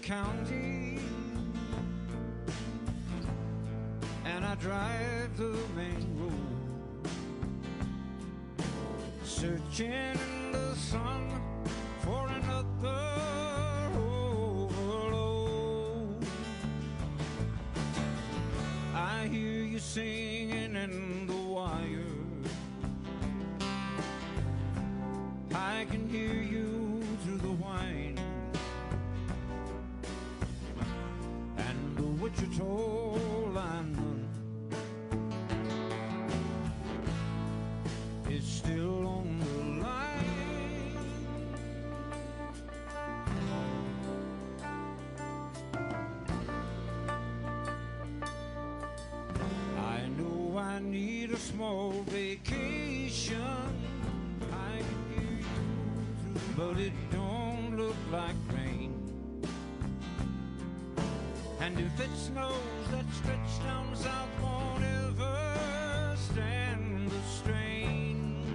county, and I drive the main road, searching in the sun for another overload. I hear you singing in the wire, I can hear you through the whine, and the Wichita lineman is still on the line. I know I need a small vacation, I can hear you through, but it don't look like rain. And if it snows, that stretch down south won't ever stand the strain.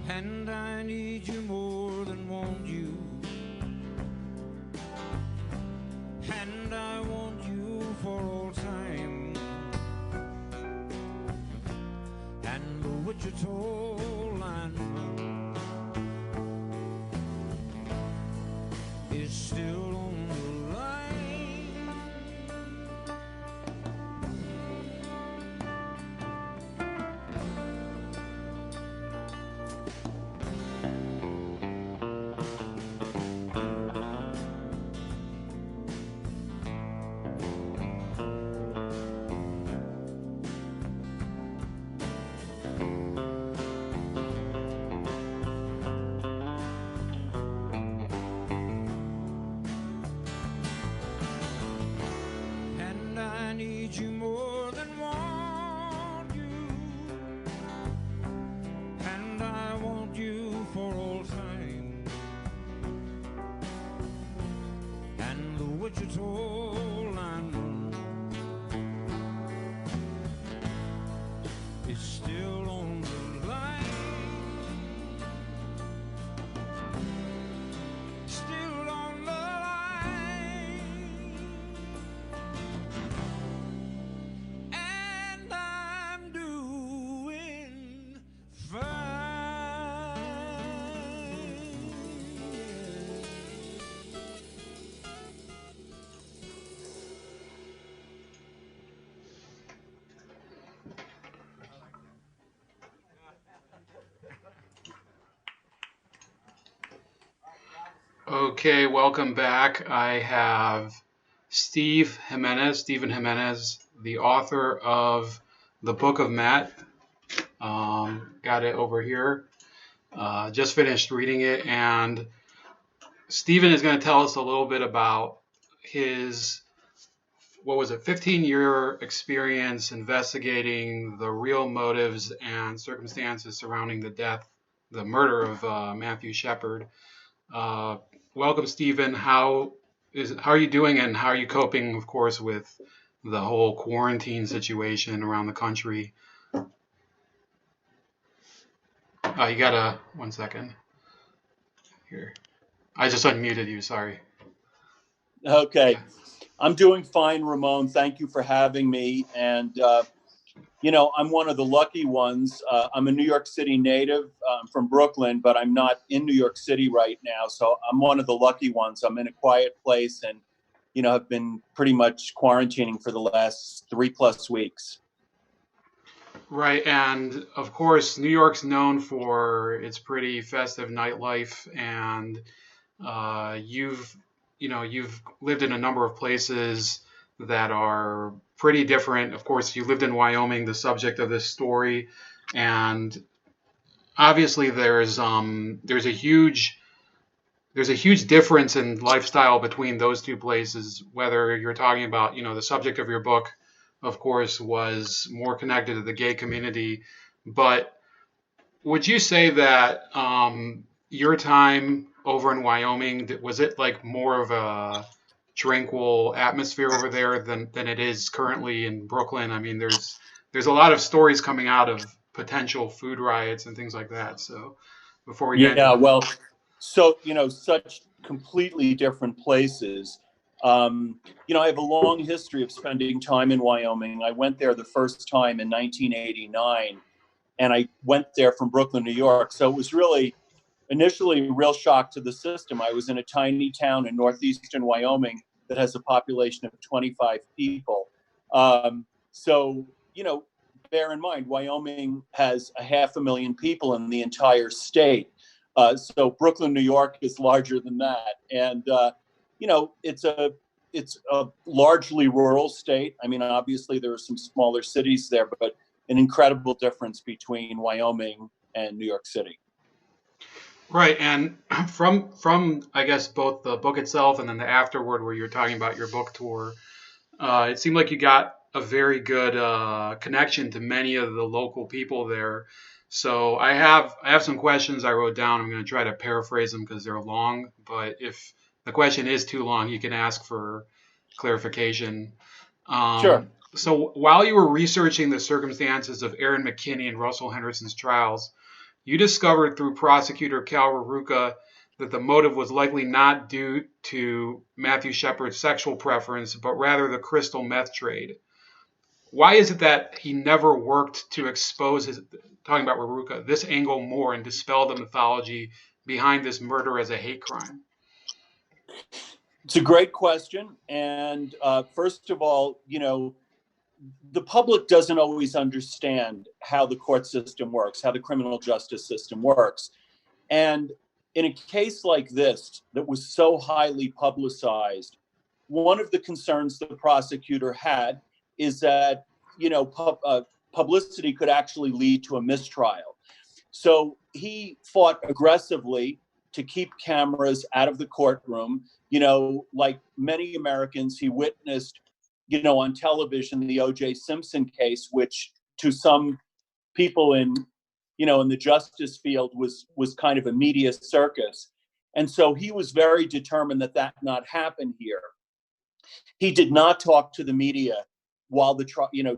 And I need you more than want you, and I want you for all time. And the Wichita lineman is still on the line. And I need you more than want you, and I want you for all time. And the Wichita lineman is still on the line. Still on the line. And I'm doing fine. Okay, welcome back. I have Stephen Jimenez, the author of the Book of Matt. Got it over here. Just finished reading it, and Stephen is going to tell us a little bit about his, 15-year experience investigating the real motives and circumstances surrounding the murder of Matthew Shepard. Welcome, Stephen. How are you doing, and how are you coping, of course, with the whole quarantine situation around the country? You got 1 second. Here. I just unmuted you, sorry. Okay. I'm doing fine, Ramon. Thank you for having me. And, I'm one of the lucky ones. I'm a New York City native. I'm from Brooklyn, but I'm not in New York City right now. So I'm one of the lucky ones. I'm in a quiet place and, have been pretty much quarantining for the last 3+ weeks. Right, and of course, New York's known for its pretty festive nightlife, and you've lived in a number of places that are pretty different. Of course, you lived in Wyoming, the subject of this story, and obviously there's a huge difference in lifestyle between those two places. Whether you're talking about, the subject of your book, of course, was more connected to the gay community, but would you say that your time over in Wyoming, was it like more of a tranquil atmosphere over there than it is currently in Brooklyn? I mean, there's a lot of stories coming out of potential food riots and things like that. So before we get well, so such completely different places. I have a long history of spending time in Wyoming. I went there the first time in 1989, and I went there from Brooklyn, New York. So it was really initially a real shock to the system. I was in a tiny town in northeastern Wyoming that has a population of 25 people. So, bear in mind, Wyoming has 500,000 people in the entire state. So Brooklyn, New York is larger than that. And, it's a largely rural state. I mean, obviously there are some smaller cities there, but an incredible difference between Wyoming and New York City. Right, and from I guess both the book itself and then the afterword where you're talking about your book tour, it seemed like you got a very good connection to many of the local people there. So I have some questions I wrote down. I'm going to try to paraphrase them because they're long. But if the question is too long, you can ask for clarification. Sure. So while you were researching the circumstances of Aaron McKinney and Russell Henderson's trials, you discovered through prosecutor Cal Raruka that the motive was likely not due to Matthew Shepard's sexual preference, but rather the crystal meth trade. Why is it that he never worked to expose talking about Raruka, this angle more and dispel the mythology behind this murder as a hate crime? It's a great question. And first of all, the public doesn't always understand how the court system works, how the criminal justice system works. And in a case like this that was so highly publicized, one of the concerns the prosecutor had is that, publicity could actually lead to a mistrial. So he fought aggressively to keep cameras out of the courtroom. Like many Americans, he witnessed, on television, the O.J. Simpson case, which to some people in the justice field was kind of a media circus. And so he was very determined that not happen here. He did not talk to the media while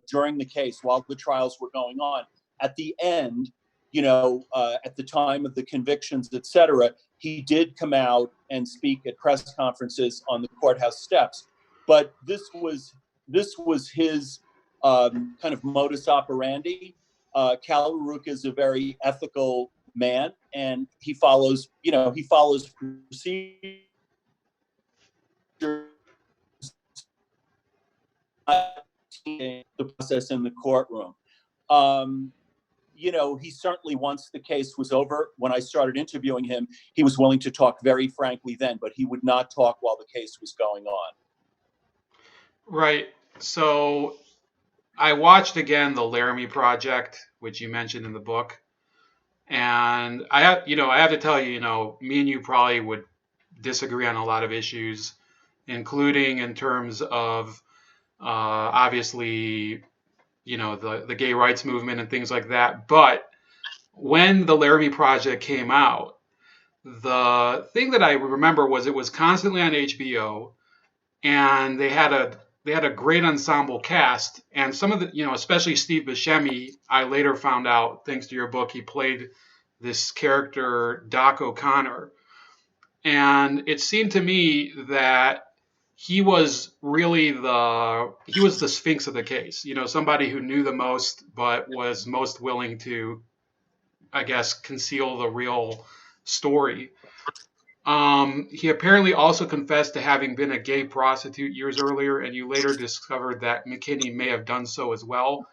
during the case, while the trials were going on. At the end, at the time of the convictions, et cetera, he did come out and speak at press conferences on the courthouse steps. But this was his kind of modus operandi. Cal Raruka is a very ethical man, and he follows procedures, the process in the courtroom. He certainly, once the case was over, when I started interviewing him, he was willing to talk very frankly then, but he would not talk while the case was going on. Right. So I watched again the Laramie Project, which you mentioned in the book. And I have to tell you, me and you probably would disagree on a lot of issues, including in terms of obviously, the gay rights movement and things like that. But when the Laramie Project came out, the thing that I remember was it was constantly on HBO, and they had a great ensemble cast, and some of the, especially Steve Buscemi, I later found out, thanks to your book, he played this character, Doc O'Connor. And it seemed to me that he was really he was the Sphinx of the case, somebody who knew the most, but was most willing to, I guess, conceal the real story. He apparently also confessed to having been a gay prostitute years earlier, and you later discovered that McKinney may have done so as well.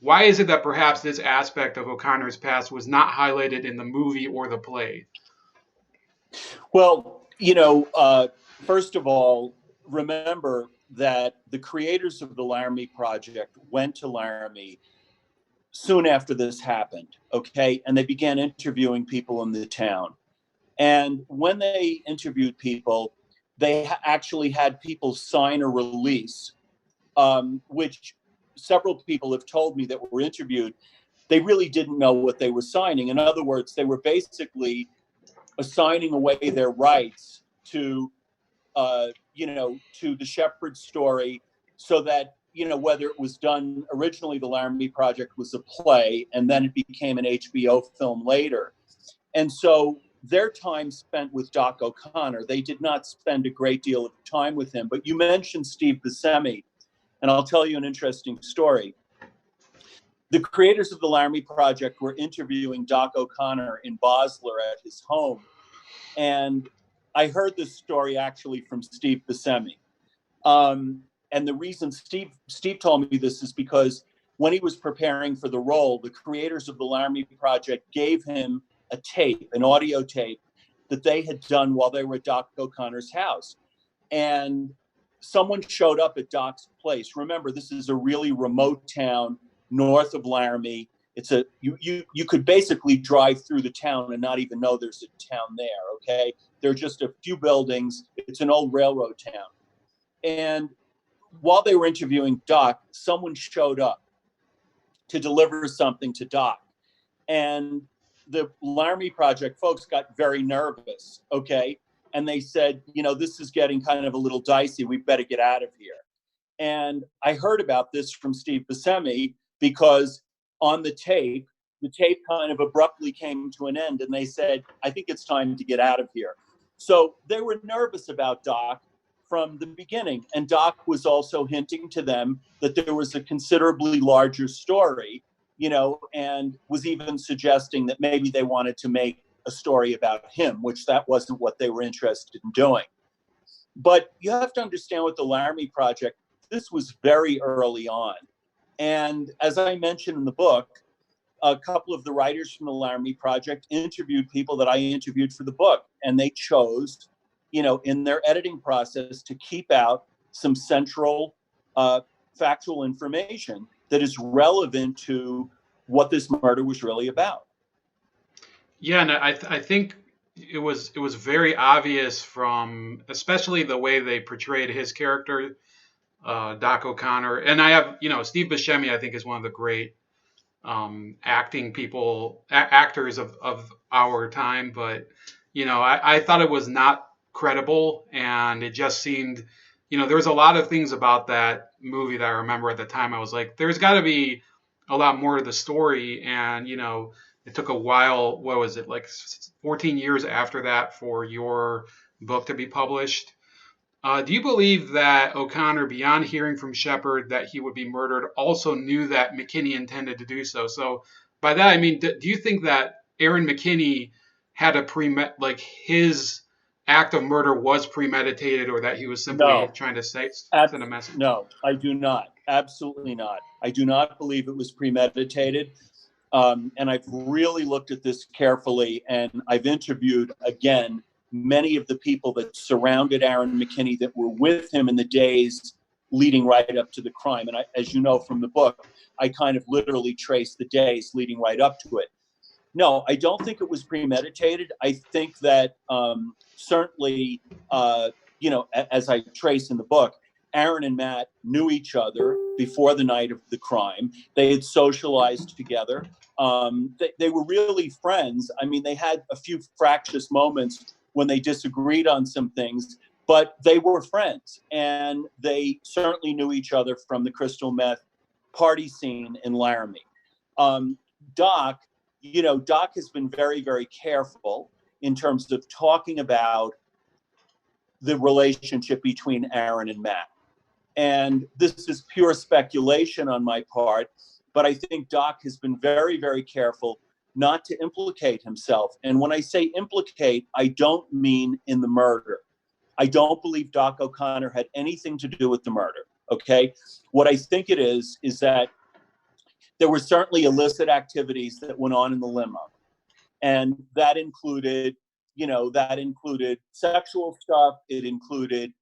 Why is it that perhaps this aspect of O'Connor's past was not highlighted in the movie or the play? Well, first of all, remember that the creators of the Laramie Project went to Laramie soon after this happened, okay? And they began interviewing people in the town. And when they interviewed people, they actually had people sign a release, which several people have told me that were interviewed, they really didn't know what they were signing. In other words, they were basically assigning away their rights to, to the Shepard story, so that, whether it was done originally, the Laramie Project was a play, and then it became an HBO film later. And so, their time spent with Doc O'Connor, they did not spend a great deal of time with him. But you mentioned Steve Buscemi, and I'll tell you an interesting story. The creators of the Laramie Project were interviewing Doc O'Connor in Basler at his home. And I heard this story actually from Steve Buscemi. And the reason Steve told me this is because when he was preparing for the role, the creators of the Laramie Project gave him a tape, an audio tape that they had done while they were at Doc O'Connor's house. And someone showed up at Doc's place. Remember, this is a really remote town north of Laramie. It's you could basically drive through the town and not even know there's a town there. Okay, there are just a few buildings. It's an old railroad town. And while they were interviewing Doc, someone showed up to deliver something to Doc, and the Laramie Project folks got very nervous. Okay, and they said, this is getting kind of a little dicey. We better get out of here. And I heard about this from Steve Buscemi because on the tape kind of abruptly came to an end, and they said, I think it's time to get out of here. So they were nervous about Doc from the beginning. And Doc was also hinting to them that there was a considerably larger story, and was even suggesting that maybe they wanted to make a story about him, which that wasn't what they were interested in doing. But you have to understand with the Laramie Project, this was very early on. And as I mentioned in the book, a couple of the writers from the Laramie Project interviewed people that I interviewed for the book. And they chose, in their editing process to keep out some central factual information that is relevant to what this murder was really about. Yeah, and I think it was very obvious from especially the way they portrayed his character, Doc O'Connor. And I have, Steve Buscemi, I think, is one of the great actors of our time. But, I thought it was not credible, and it just seemed, there was a lot of things about that movie that I remember at the time. I was like, there's got to be a lot more to the story. And, it took a while, what was it, like 14 years after that for your book to be published. Do you believe that O'Connor, beyond hearing from Shepard that he would be murdered, also knew that McKinney intended to do so? So by that, I mean, do you think that Aaron McKinney had his act of murder was premeditated, or that he was simply trying to send a message? No, I do not. Absolutely not. I do not believe it was premeditated. And I've really looked at this carefully, and I've interviewed, again, many of the people that surrounded Aaron McKinney that were with him in the days leading right up to the crime. And as you know from the book, I kind of literally traced the days leading right up to it. No, I don't think it was premeditated. I think that certainly, as I trace in the book, Aaron and Matt knew each other before the night of the crime. They had socialized together. They were really friends. I mean, they had a few fractious moments when they disagreed on some things, but they were friends. And they certainly knew each other from the crystal meth party scene in Laramie. Doc has been very, very careful in terms of talking about the relationship between Aaron and Matt. And this is pure speculation on my part, but I think Doc has been very, very careful not to implicate himself. And when I say implicate, I don't mean in the murder. I don't believe Doc O'Connor had anything to do with the murder, okay? What I think it is that there were certainly illicit activities that went on in the limo. And that included, sexual stuff. It included,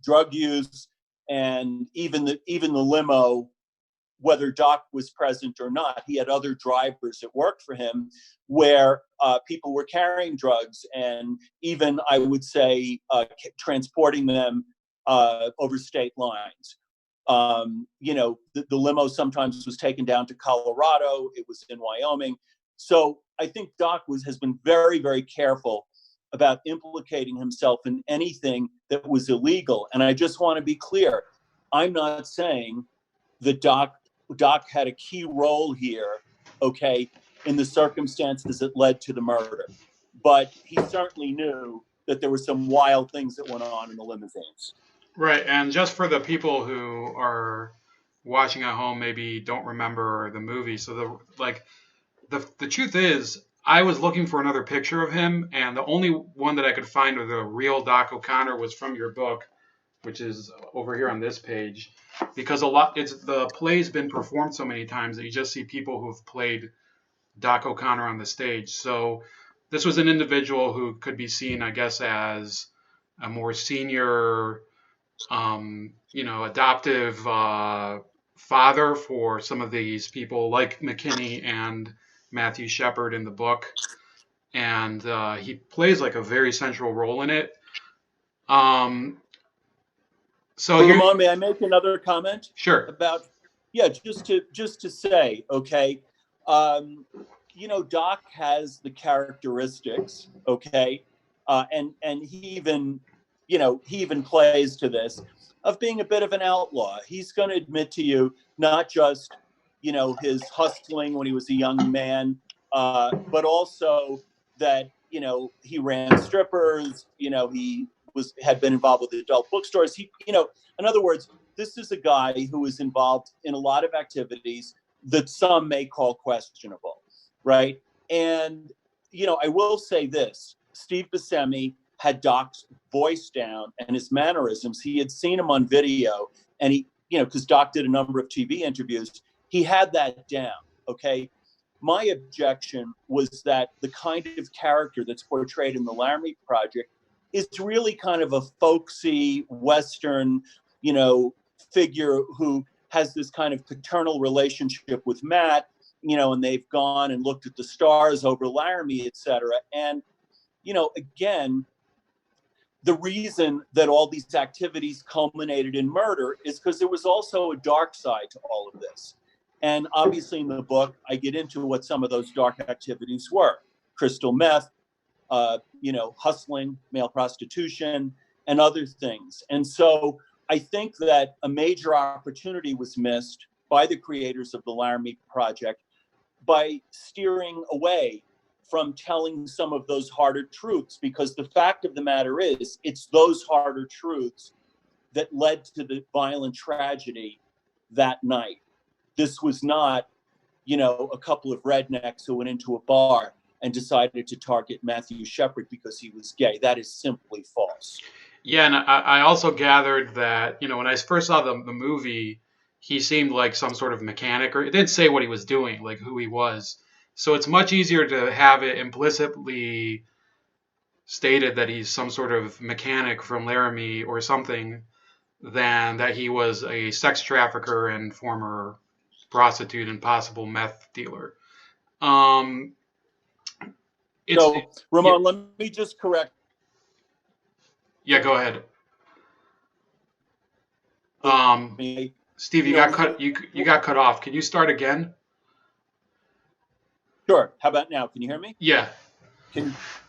drug use, and even the limo, whether Doc was present or not, he had other drivers that worked for him where people were carrying drugs and even, I would say, transporting them over state lines. The limo sometimes was taken down to Colorado. It was in Wyoming. So I think Doc has been very, very careful about implicating himself in anything that was illegal. And I just want to be clear. I'm not saying that Doc had a key role here, okay, in the circumstances that led to the murder. But he certainly knew that there were some wild things that went on in the limousines. Right, and just for the people who are watching at home, maybe don't remember the movie. So the truth is, I was looking for another picture of him, and the only one that I could find of the real Doc O'Connor was from your book, which is over here on this page, because the play's been performed so many times that you just see people who've played Doc O'Connor on the stage. So this was an individual who could be seen, I guess, as a more senior, adoptive father for some of these people, like McKinney and Matthew Shepard in the book, and he plays like a very central role in it. So here, Ramon, may I make another comment? sure. About, yeah, just to say, okay, Doc has the characteristics, okay, and he even plays to this, of being a bit of an outlaw. He's going to admit to you not just his hustling when he was a young man, but also that he ran strippers. He had been involved with adult bookstores. In other words, this is a guy who is involved in a lot of activities that some may call questionable, right? And I will say this: Steve Buscemi had Doc's voice down and his mannerisms. He had seen him on video, and because Doc did a number of TV interviews, he had that down. Okay. My objection was that the kind of character that's portrayed in the Laramie Project is really kind of a folksy Western, figure who has this kind of paternal relationship with Matt, and they've gone and looked at the stars over Laramie, et cetera. And, again, the reason that all these activities culminated in murder is because there was also a dark side to all of this. And obviously in the book, I get into what some of those dark activities were: crystal meth, hustling, male prostitution, and other things. And so I think that a major opportunity was missed by the creators of the Laramie Project by steering away from telling some of those harder truths, because the fact of the matter is, it's those harder truths that led to the violent tragedy that night. This was not, a couple of rednecks who went into a bar and decided to target Matthew Shepard because he was gay. That is simply false. Yeah, and I also gathered that, when I first saw the movie, he seemed like some sort of mechanic, or it didn't say what he was doing, like who he was. So it's much easier to have it implicitly stated that he's some sort of mechanic from Laramie or something than that he was a sex trafficker and former prostitute and possible meth dealer. Ramon, let me just correct. Yeah, go ahead. Steve, you got cut. You got cut off. Can you start again? Sure. How about now? Can you hear me? Yeah.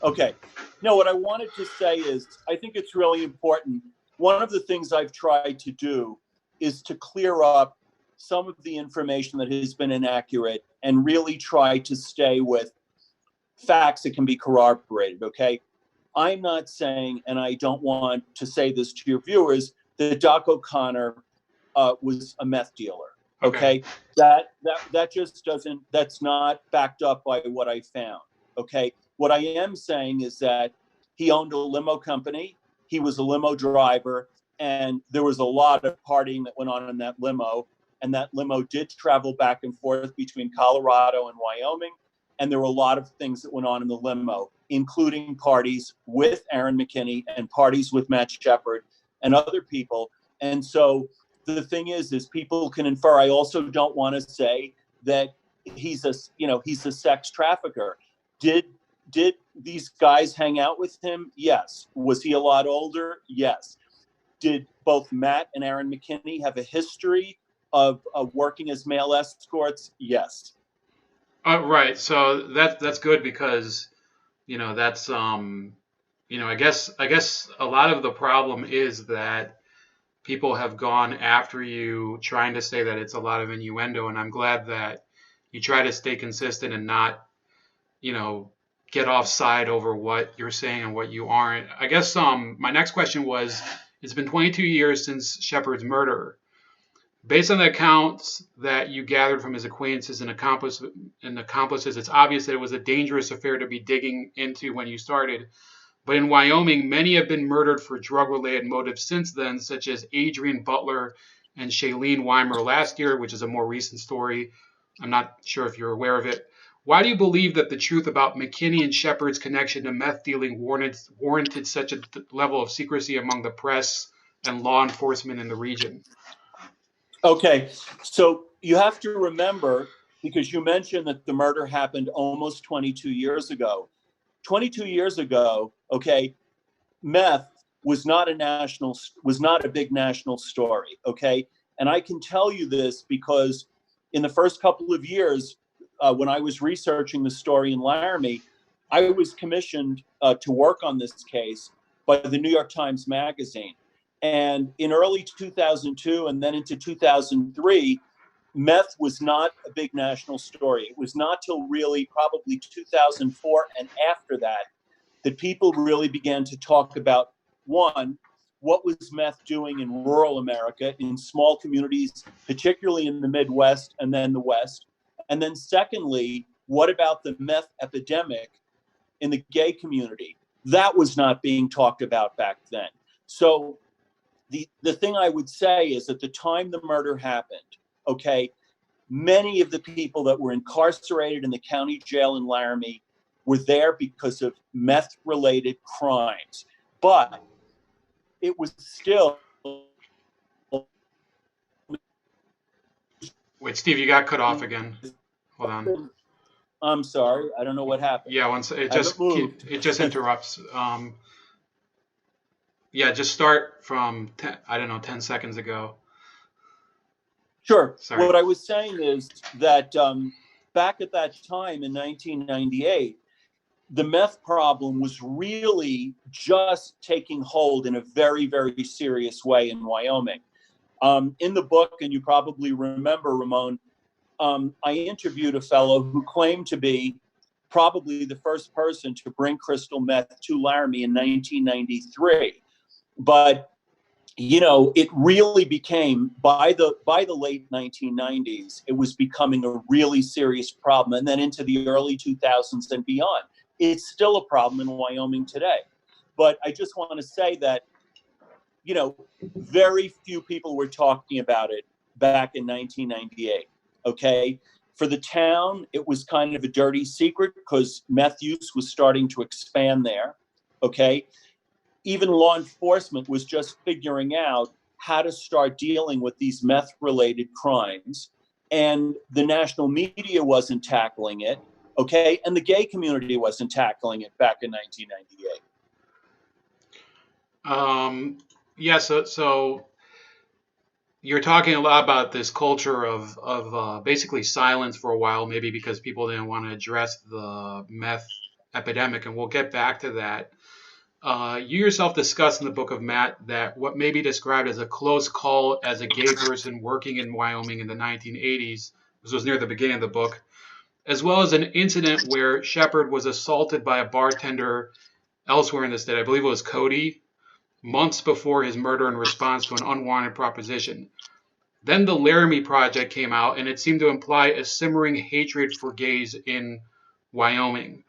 Okay. No, what I wanted to say is, I think it's really important. One of the things I've tried to do is to clear up some of the information that has been inaccurate and really try to stay with facts that can be corroborated. Okay. I'm not saying, and I don't want to say this to your viewers, that Doc O'Connor was a meth dealer. Okay. That just doesn't, that's not backed up by what I found. Okay. What I am saying is that he owned a limo company. He was a limo driver, and there was a lot of partying that went on in that limo. And that limo did travel back and forth between Colorado and Wyoming. And there were a lot of things that went on in the limo, including parties with Aaron McKinney and parties with Matt Shepard and other people. And so the thing is people can infer. I also don't want to say that he's a sex trafficker. Did these guys hang out with him? Yes. Was he a lot older? Yes. Did both Matt and Aaron McKinney have a history of working as male escorts? Yes. Right. So that's good because, that's I guess a lot of the problem is that people have gone after you trying to say that it's a lot of innuendo, and I'm glad that you try to stay consistent and not you know, get offside over what you're saying and what you aren't. I guess my next question was, it's been 22 years since Shepard's murder. Based on the accounts that you gathered from his acquaintances and accomplices, it's obvious that it was a dangerous affair to be digging into when you started. But in Wyoming, many have been murdered for drug-related motives since then, such as Adrian Butler and Shailene Weimer last year, which is a more recent story. I'm not sure if you're aware of it. Why do you believe that the truth about McKinney and Shepard's connection to meth dealing warranted such a level of secrecy among the press and law enforcement in the region? Okay, so you have to remember, because you mentioned that the murder happened almost 22 years ago. 22 years ago, okay, meth was not a big national story, okay? And I can tell you this because in the first couple of years, when I was researching the story in Laramie, I was commissioned to work on this case by the New York Times Magazine. And in early 2002 and then into 2003, meth was not a big national story. It was not till really probably 2004 and after that people really began to talk about, one, what was meth doing in rural America, in small communities, particularly in the Midwest and then the West. And then secondly, what about the meth epidemic in the gay community? That was not being talked about back then. So the thing I would say is at the time the murder happened, okay, many of the people that were incarcerated in the county jail in Laramie were there because of meth-related crimes. But it was still... Wait, Steve, you got cut off again. Hold on. I'm sorry, I don't know what happened. Yeah, once it just interrupts. Yeah, just start from 10 seconds ago. Sure. Sorry. What I was saying is that back at that time in 1998, the meth problem was really just taking hold in a very, very serious way in Wyoming. In the book, and you probably remember, Ramon, I interviewed a fellow who claimed to be probably the first person to bring crystal meth to Laramie in 1993. But you know, it really became by the late 1990s, it was becoming a really serious problem, and then into the early 2000s and beyond. It's still a problem in Wyoming today. But I just want to say that, you know, very few people were talking about it back in 1998. Okay. For the town, it was kind of a dirty secret because meth use was starting to expand there. Okay. Even law enforcement was just figuring out how to start dealing with these meth-related crimes. And the national media wasn't tackling it, okay? And the gay community wasn't tackling it back in 1998. Yeah, so you're talking a lot about this culture of basically silence for a while, maybe because people didn't want to address the meth epidemic, and we'll get back to that. You yourself discussed in the book of Matt that what may be described as a close call as a gay person working in Wyoming in the 1980s, this was near the beginning of the book, as well as an incident where Shepard was assaulted by a bartender elsewhere in the state, I believe it was Cody, months before his murder in response to an unwanted proposition. Then the Laramie Project came out, and it seemed to imply a simmering hatred for gays in Wyoming.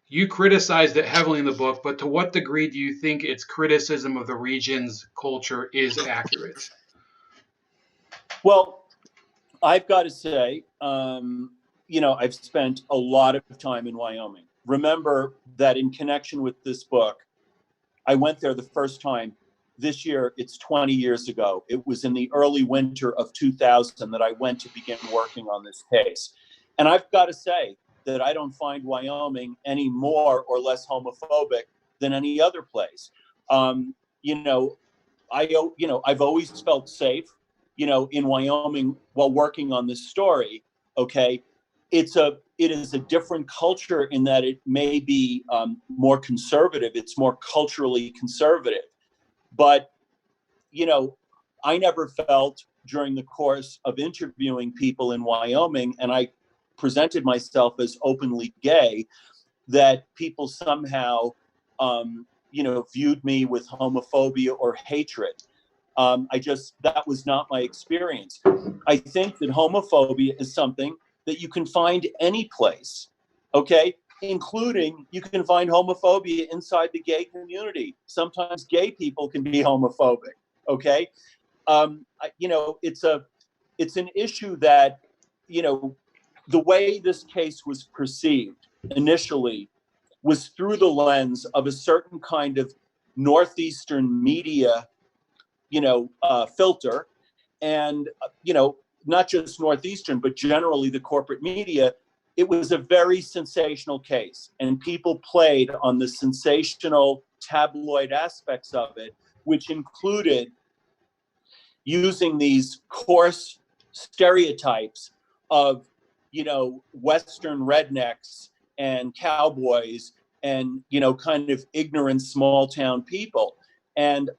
You criticized it heavily in the book, but to what degree do you think its criticism of the region's culture is accurate? Well, I've got to say, you know, I've spent a lot of time in Wyoming. Remember that in connection with this book, I went there the first time. This year, it's 20 years ago. It was in the early winter of 2000 that I went to begin working on this case. And I've got to say that I don't find Wyoming any more or less homophobic than any other place. You know, I've always felt safe, you know, in Wyoming while working on this story. Okay, it is a different culture in that it may be more conservative. It's more culturally conservative. But, you know, I never felt during the course of interviewing people in Wyoming, and I presented myself as openly gay, that people somehow, viewed me with homophobia or hatred. That was not my experience. I think that homophobia is something that you can find any place, okay? Including you can find homophobia inside the gay community. Sometimes gay people can be homophobic, okay? It's an issue that, the way this case was perceived initially was through the lens of a certain kind of Northeastern media, filter. And, not just Northeastern, but generally the corporate media. It was a very sensational case, and people played on the sensational tabloid aspects of it, which included using these coarse stereotypes of, Western rednecks and cowboys and, kind of ignorant small town people. And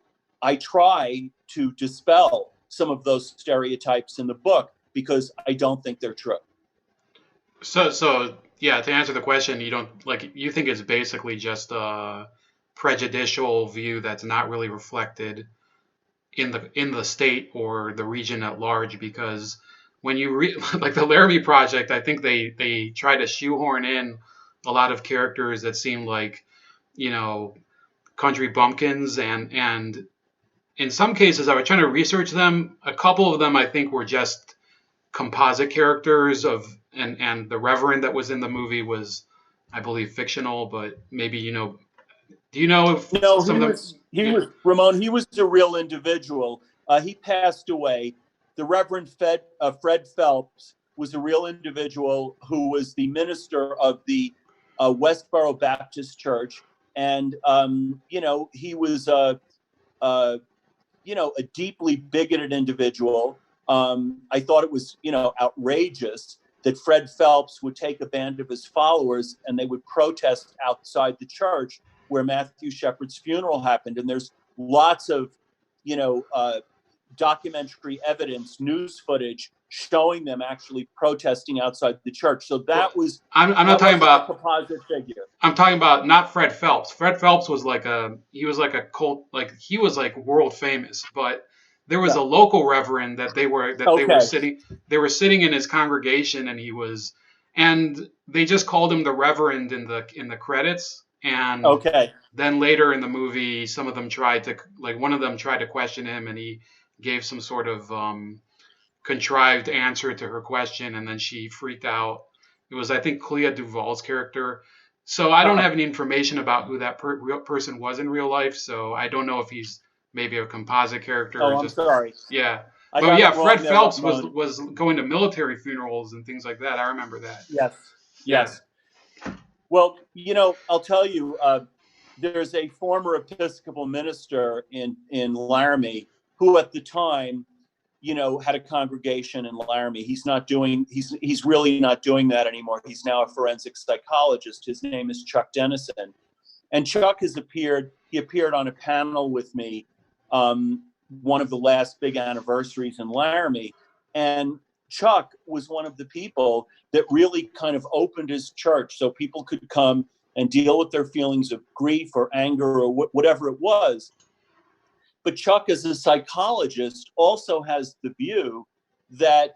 I try to dispel some of those stereotypes in the book because I don't think they're true. So yeah, to answer the question, you think it's basically just a prejudicial view that's not really reflected in the state or the region at large, because when you read like the Laramie Project, I think they try to shoehorn in a lot of characters that seem like, country bumpkins, and in some cases I was trying to research them. A couple of them I think were just composite characters and the Reverend that was in the movie was, I believe, fictional, but maybe do you know if No, some of them? he was Ramon. He was a real individual. He passed away. The Reverend Fred Phelps was a real individual who was the minister of the Westboro Baptist Church, and he was a deeply bigoted individual. I thought it was outrageous that Fred Phelps would take a band of his followers and they would protest outside the church where Matthew Shepard's funeral happened. And there's lots of, documentary evidence, news footage showing them actually protesting outside the church. So that was, I'm not talking about a composite figure. I'm talking about not Fred Phelps. Fred Phelps was like a cult, like he was like world famous, but there was a local reverend that they were sitting in his congregation, and they just called him the Reverend in the credits. And then later in the movie, one of them tried to question him, and he gave some sort of contrived answer to her question, and then she freaked out. It was, I think, Clea Duvall's character. So I don't have any information about who that real person was in real life, so I don't know if he's maybe a composite character. I'm sorry. Yeah. But yeah, Fred Phelps was going to military funerals and things like that. I remember that. Yes. Well, I'll tell you, there's a former Episcopal minister in Laramie who at the time, had a congregation in Laramie. He's really not doing that anymore. He's now a forensic psychologist. His name is Chuck Dennison. And Chuck he appeared on a panel with me, one of the last big anniversaries in Laramie. And Chuck was one of the people that really kind of opened his church so people could come and deal with their feelings of grief or anger or whatever it was. But Chuck, as a psychologist, also has the view that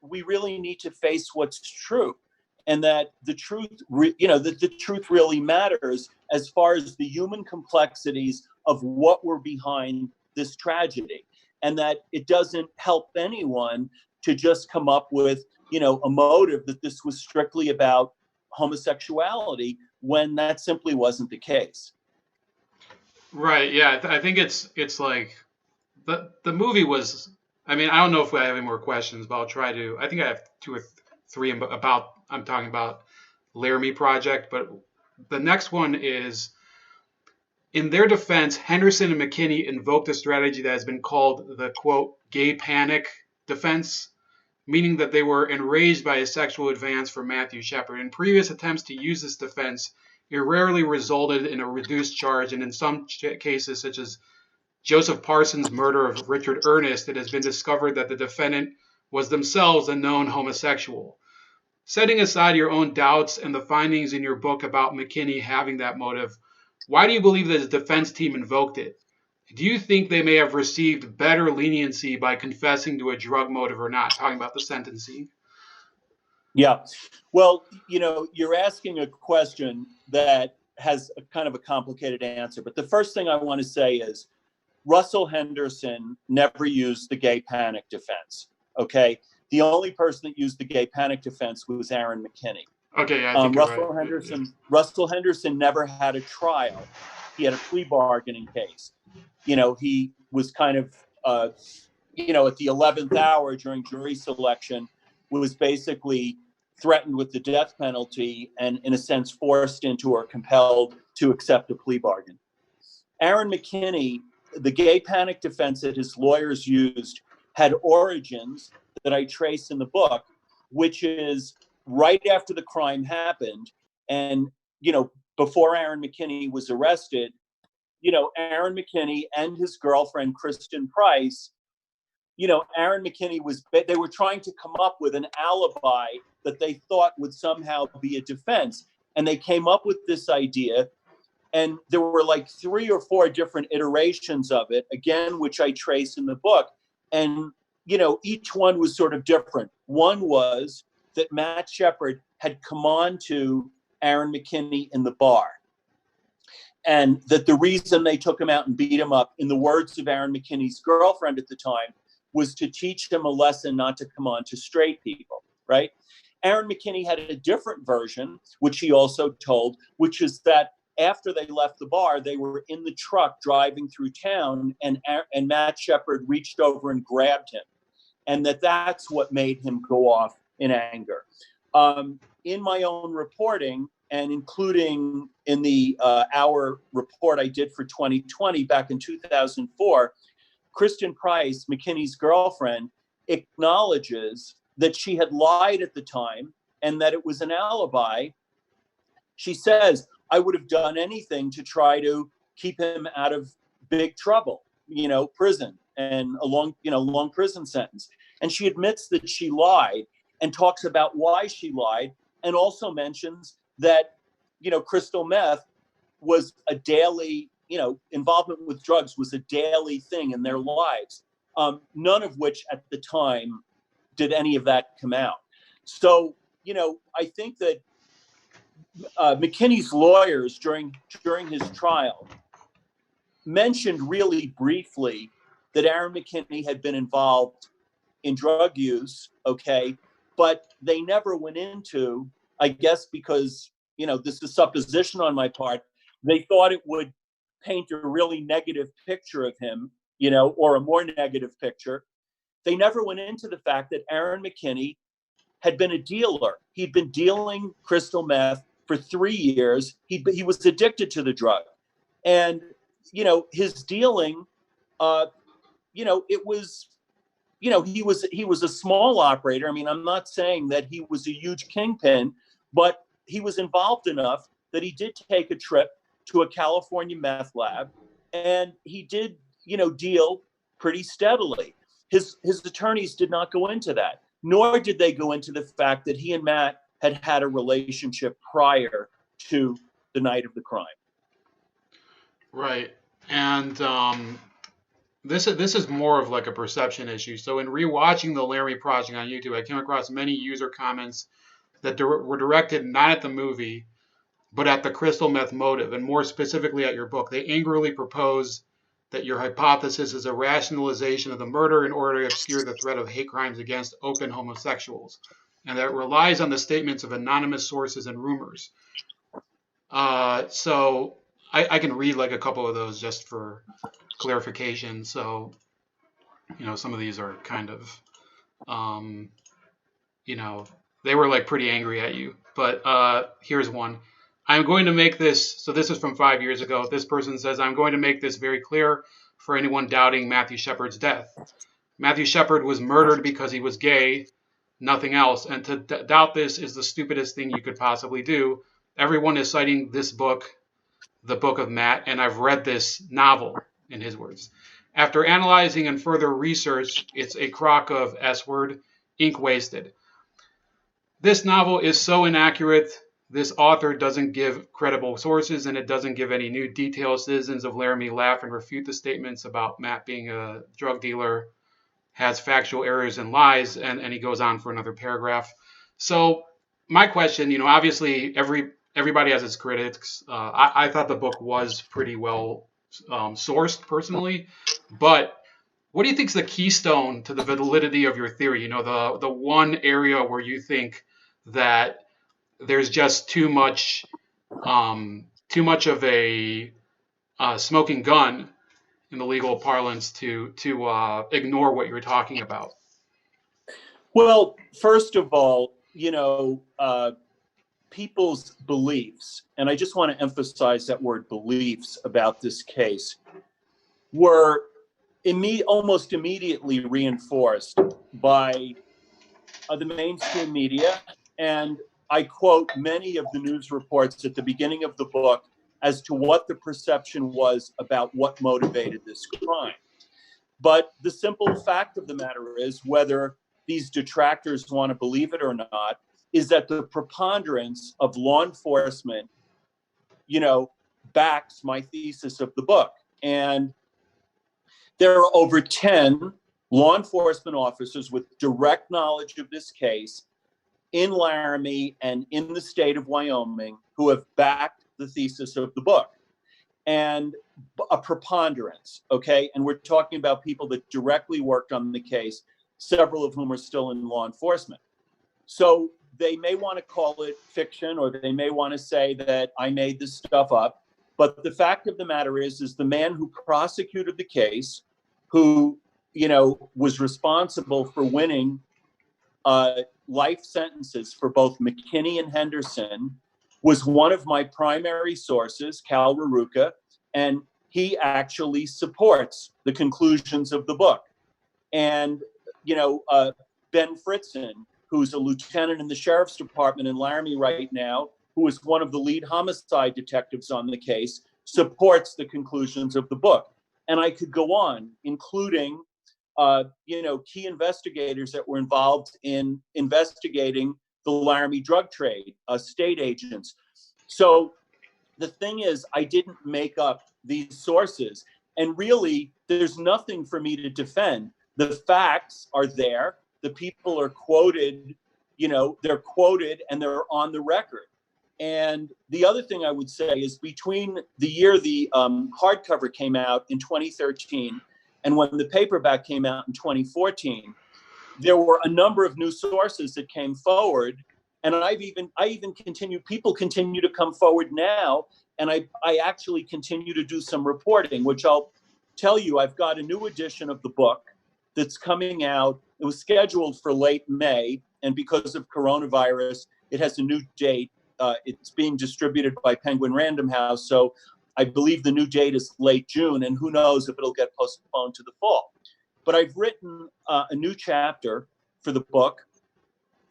we really need to face what's true, and that the truth, the truth really matters as far as the human complexities of what were behind this tragedy, and that it doesn't help anyone to just come up with, a motive that this was strictly about homosexuality when that simply wasn't the case. Right. Yeah. I think it's like the movie was. I mean, I don't know if I have any more questions, but I'll try to. I think I have 2 or 3 about. I'm talking about Laramie Project, but the next one is, in their defense, Henderson and McKinney invoked a strategy that has been called the quote gay panic defense, meaning that they were enraged by his sexual advance for Matthew Shepard. In previous attempts to use this defense, it rarely resulted in a reduced charge, and in some cases, such as Joseph Parsons' murder of Richard Ernest, it has been discovered that the defendant was themselves a known homosexual. Setting aside your own doubts and the findings in your book about McKinney having that motive, why do you believe that his defense team invoked it? Do you think they may have received better leniency by confessing to a drug motive or not? Talking about the sentencing. Yeah. Well, you're asking a question that has a kind of a complicated answer. But the first thing I want to say is Russell Henderson never used the gay panic defense. Okay. The only person that used the gay panic defense was Aaron McKinney. Okay, yeah, I think you're Russell right. Henderson. Russell Henderson never had a trial. He had a plea bargaining case. He was kind of, at the 11th hour during jury selection, was basically threatened with the death penalty and, in a sense, forced into or compelled to accept a plea bargain. Aaron McKinney, the gay panic defense that his lawyers used, had origins that I trace in the book, which is right after the crime happened. And, before Aaron McKinney was arrested, Aaron McKinney and his girlfriend, Kristen Price, Aaron McKinney they were trying to come up with an alibi that they thought would somehow be a defense. And they came up with this idea. And there were like 3 or 4 different iterations of it, again, which I trace in the book. And, each one was sort of different. One was that Matt Shepard had come on to Aaron McKinney in the bar. And that the reason they took him out and beat him up, in the words of Aaron McKinney's girlfriend at the time, was to teach him a lesson not to come on to straight people, right? Aaron McKinney had a different version, which he also told, which is that after they left the bar, they were in the truck driving through town, and Matt Shepard reached over and grabbed him, and that's what made him go off in anger. In my own reporting, and including in the our report I did for 2020 back in 2004, Kristen Price, McKinney's girlfriend, acknowledges that she had lied at the time and that it was an alibi. She says, I would have done anything to try to keep him out of big trouble, prison and a long prison sentence. And she admits that she lied and talks about why she lied, and also mentions that, crystal meth was a daily, involvement with drugs was a daily thing in their lives. None of which at the time did any of that come out. So, I think that McKinney's lawyers during his trial mentioned really briefly that Aaron McKinney had been involved in drug use, okay, but they never went into, I guess because, this is supposition on my part, they thought it would paint a really negative picture of him, or a more negative picture. They never went into the fact that Aaron McKinney had been a dealer. He'd been dealing crystal meth for 3 years. He was addicted to the drug. And, his dealing, it was, he was a small operator. I mean, I'm not saying that he was a huge kingpin, but he was involved enough that he did take a trip to a California meth lab, and he did, deal pretty steadily. His attorneys did not go into that, nor did they go into the fact that he and Matt had had a relationship prior to the night of the crime. Right. And this is more of like a perception issue. So in rewatching the Laramie Project on YouTube, I came across many user comments that were directed not at the movie, but at the crystal meth motive, and more specifically at your book. They angrily propose that your hypothesis is a rationalization of the murder in order to obscure the threat of hate crimes against open homosexuals, and that it relies on the statements of anonymous sources and rumors. So I can read like a couple of those just for clarification. So, some of these are kind of, they were like pretty angry at you. But here's one. I'm going to make this, so this is from 5 years ago. This person says, I'm going to make this very clear for anyone doubting Matthew Shepard's death. Matthew Shepard was murdered because he was gay, nothing else. And to doubt this is the stupidest thing you could possibly do. Everyone is citing this book, The Book of Matt, and I've read this novel, in his words. After analyzing and further research, it's a crock of S word, ink wasted. This novel is so inaccurate. This author doesn't give credible sources, and it doesn't give any new details. Citizens of Laramie laugh and refute the statements about Matt being a drug dealer, has factual errors and lies, and he goes on for another paragraph. So my question, obviously everybody has its critics. I thought the book was pretty well sourced personally, but what do you think is the keystone to the validity of your theory? The one area where you think that there's just too much of a smoking gun in the legal parlance to ignore what you're talking about. Well, first of all, people's beliefs, and I just want to emphasize that word beliefs about this case, were almost immediately reinforced by the mainstream media. And I quote many of the news reports at the beginning of the book as to what the perception was about what motivated this crime. But the simple fact of the matter is, whether these detractors want to believe it or not, is that the preponderance of law enforcement, backs my thesis of the book. And there are over 10 law enforcement officers with direct knowledge of this case in Laramie and in the state of Wyoming who have backed the thesis of the book. And a preponderance, okay? And we're talking about people that directly worked on the case, several of whom are still in law enforcement. So they may want to call it fiction, or they may want to say that I made this stuff up. But the fact of the matter is the man who prosecuted the case, who, was responsible for winning life sentences for both McKinney and Henderson, was one of my primary sources, Cal Raruka, and he actually supports the conclusions of the book. And, Ben Fritzen, who's a lieutenant in the sheriff's department in Laramie right now, who is one of the lead homicide detectives on the case, supports the conclusions of the book. And I could go on, including key investigators that were involved in investigating the Laramie drug trade, state agents. So the thing is, I didn't make up these sources. And really, there's nothing for me to defend. The facts are there. The people are quoted, they're quoted and they're on the record. And the other thing I would say is, between the year the hardcover came out in 2013 and when the paperback came out in 2014, there were a number of new sources that came forward. And I even continue, people continue to come forward now. And I actually continue to do some reporting, which I'll tell you, I've got a new edition of the book that's coming out. It was scheduled for late May. And because of coronavirus, it has a new date. It's being distributed by Penguin Random House. So I believe the new date is late June, and who knows if it'll get postponed to the fall. But I've written a new chapter for the book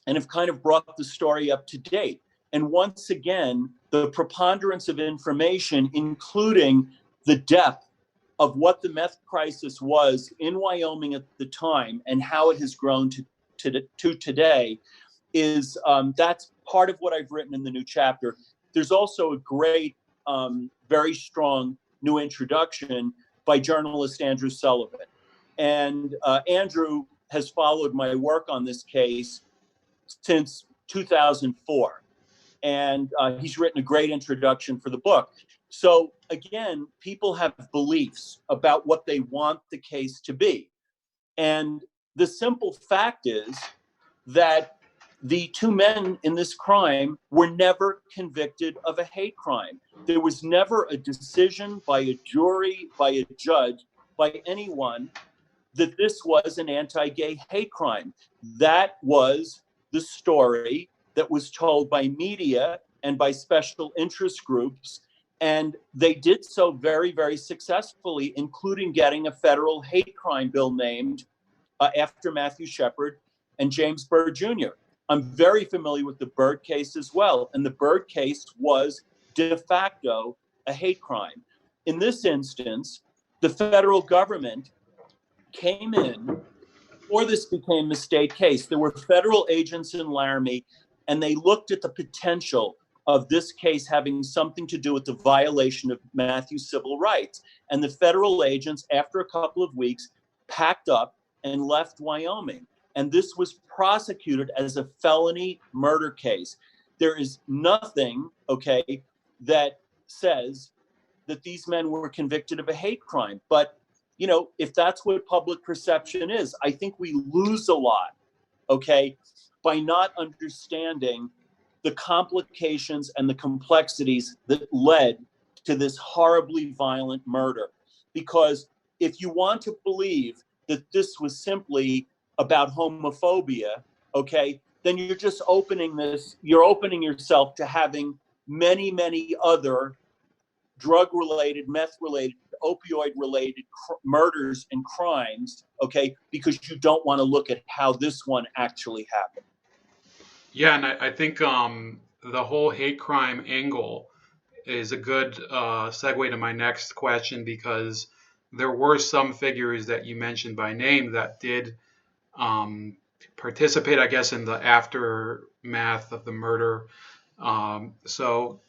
and have kind of brought the story up to date. And once again, the preponderance of information, including the depth of what the meth crisis was in Wyoming at the time and how it has grown to today, is that's part of what I've written in the new chapter. There's also a great, very strong new introduction by journalist Andrew Sullivan. And Andrew has followed my work on this case since 2004. And he's written a great introduction for the book. So again, people have beliefs about what they want the case to be. And the simple fact is that the two men in this crime were never convicted of a hate crime. There was never a decision by a jury, by a judge, by anyone that this was an anti-gay hate crime. That was the story that was told by media and by special interest groups. And they did so very, very successfully, including getting a federal hate crime bill named after Matthew Shepard and James Byrd Jr. I'm very familiar with the Byrd case as well. And the Byrd case was de facto a hate crime. In this instance, the federal government came in before this became a state case. There were federal agents in Laramie and they looked at the potential of this case having something to do with the violation of Matthew's civil rights. And the federal agents, after a couple of weeks, packed up and left Wyoming. And this was prosecuted as a felony murder case. There is nothing, okay, that says that these men were convicted of a hate crime. But, you know, if that's what public perception is, I think we lose a lot, okay, by not understanding the complications and the complexities that led to this horribly violent murder. Because if you want to believe that this was simply about homophobia, okay, then you're just opening yourself to having many, many other drug-related, meth-related, opioid-related murders and crimes, okay, because you don't want to look at how this one actually happened. Yeah, and I think the whole hate crime angle is a good segue to my next question, because there were some figures that you mentioned by name that did participate, I guess, in the aftermath of the murder. So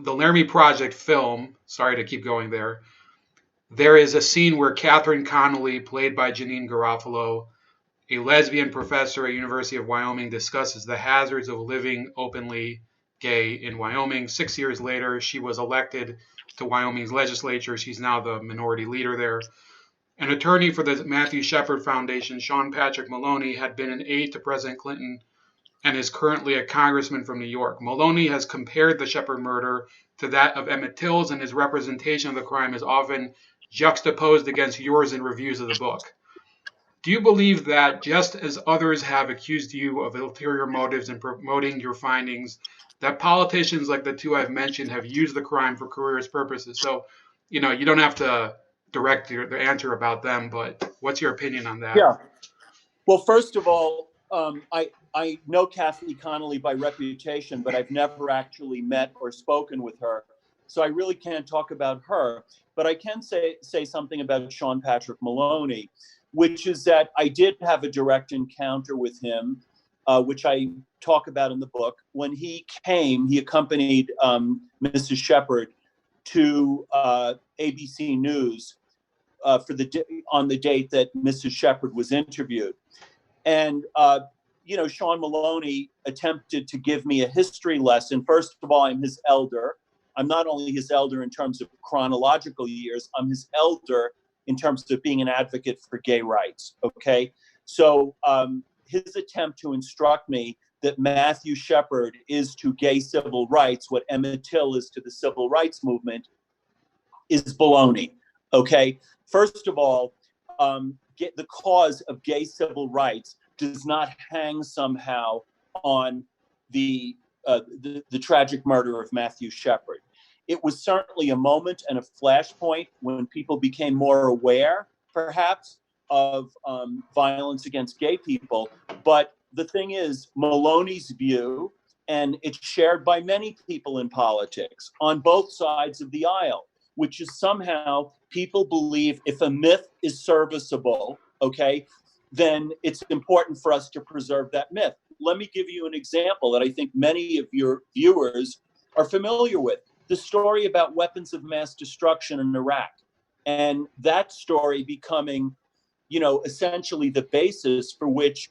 the Laramie Project film, sorry to keep going there, there is a scene where Catherine Connolly, played by Janine Garofalo, a lesbian professor at University of Wyoming, discusses the hazards of living openly gay in Wyoming. 6 years later, she was elected to Wyoming's legislature. She's now the minority leader there. An attorney for the Matthew Shepard Foundation, Sean Patrick Maloney, had been an aide to President Clinton and is currently a congressman from New York. Maloney has compared the Shepard murder to that of Emmett Till's, and his representation of the crime is often juxtaposed against yours in reviews of the book. Do you believe that, just as others have accused you of ulterior motives in promoting your findings, that politicians like the two I've mentioned have used the crime for careerist purposes? So, you know, you don't have to direct the answer about them, but what's your opinion on that? Yeah. Well, first of all, I know Kathleen Connolly by reputation, but I've never actually met or spoken with her. So I really can't talk about her. But I can say something about Sean Patrick Maloney, which is that I did have a direct encounter with him, which I talk about in the book. When he came, he accompanied Mrs. Shepard to ABC News on the date that Mrs. Shepard was interviewed. And, you know, Sean Maloney attempted to give me a history lesson. First of all, I'm his elder. I'm not only his elder in terms of chronological years, I'm his elder in terms of being an advocate for gay rights, okay? So his attempt to instruct me that Matthew Shepard is to gay civil rights what Emmett Till is to the civil rights movement is baloney, okay? First of all, the cause of gay civil rights does not hang somehow on the tragic murder of Matthew Shepard. It was certainly a moment and a flashpoint when people became more aware, perhaps, of violence against gay people. But the thing is, Maloney's view, and it's shared by many people in politics on both sides of the aisle, which is somehow people believe if a myth is serviceable, okay, then it's important for us to preserve that myth. Let me give you an example that I think many of your viewers are familiar with. The story about weapons of mass destruction in Iraq. And that story becoming, you know, essentially the basis for which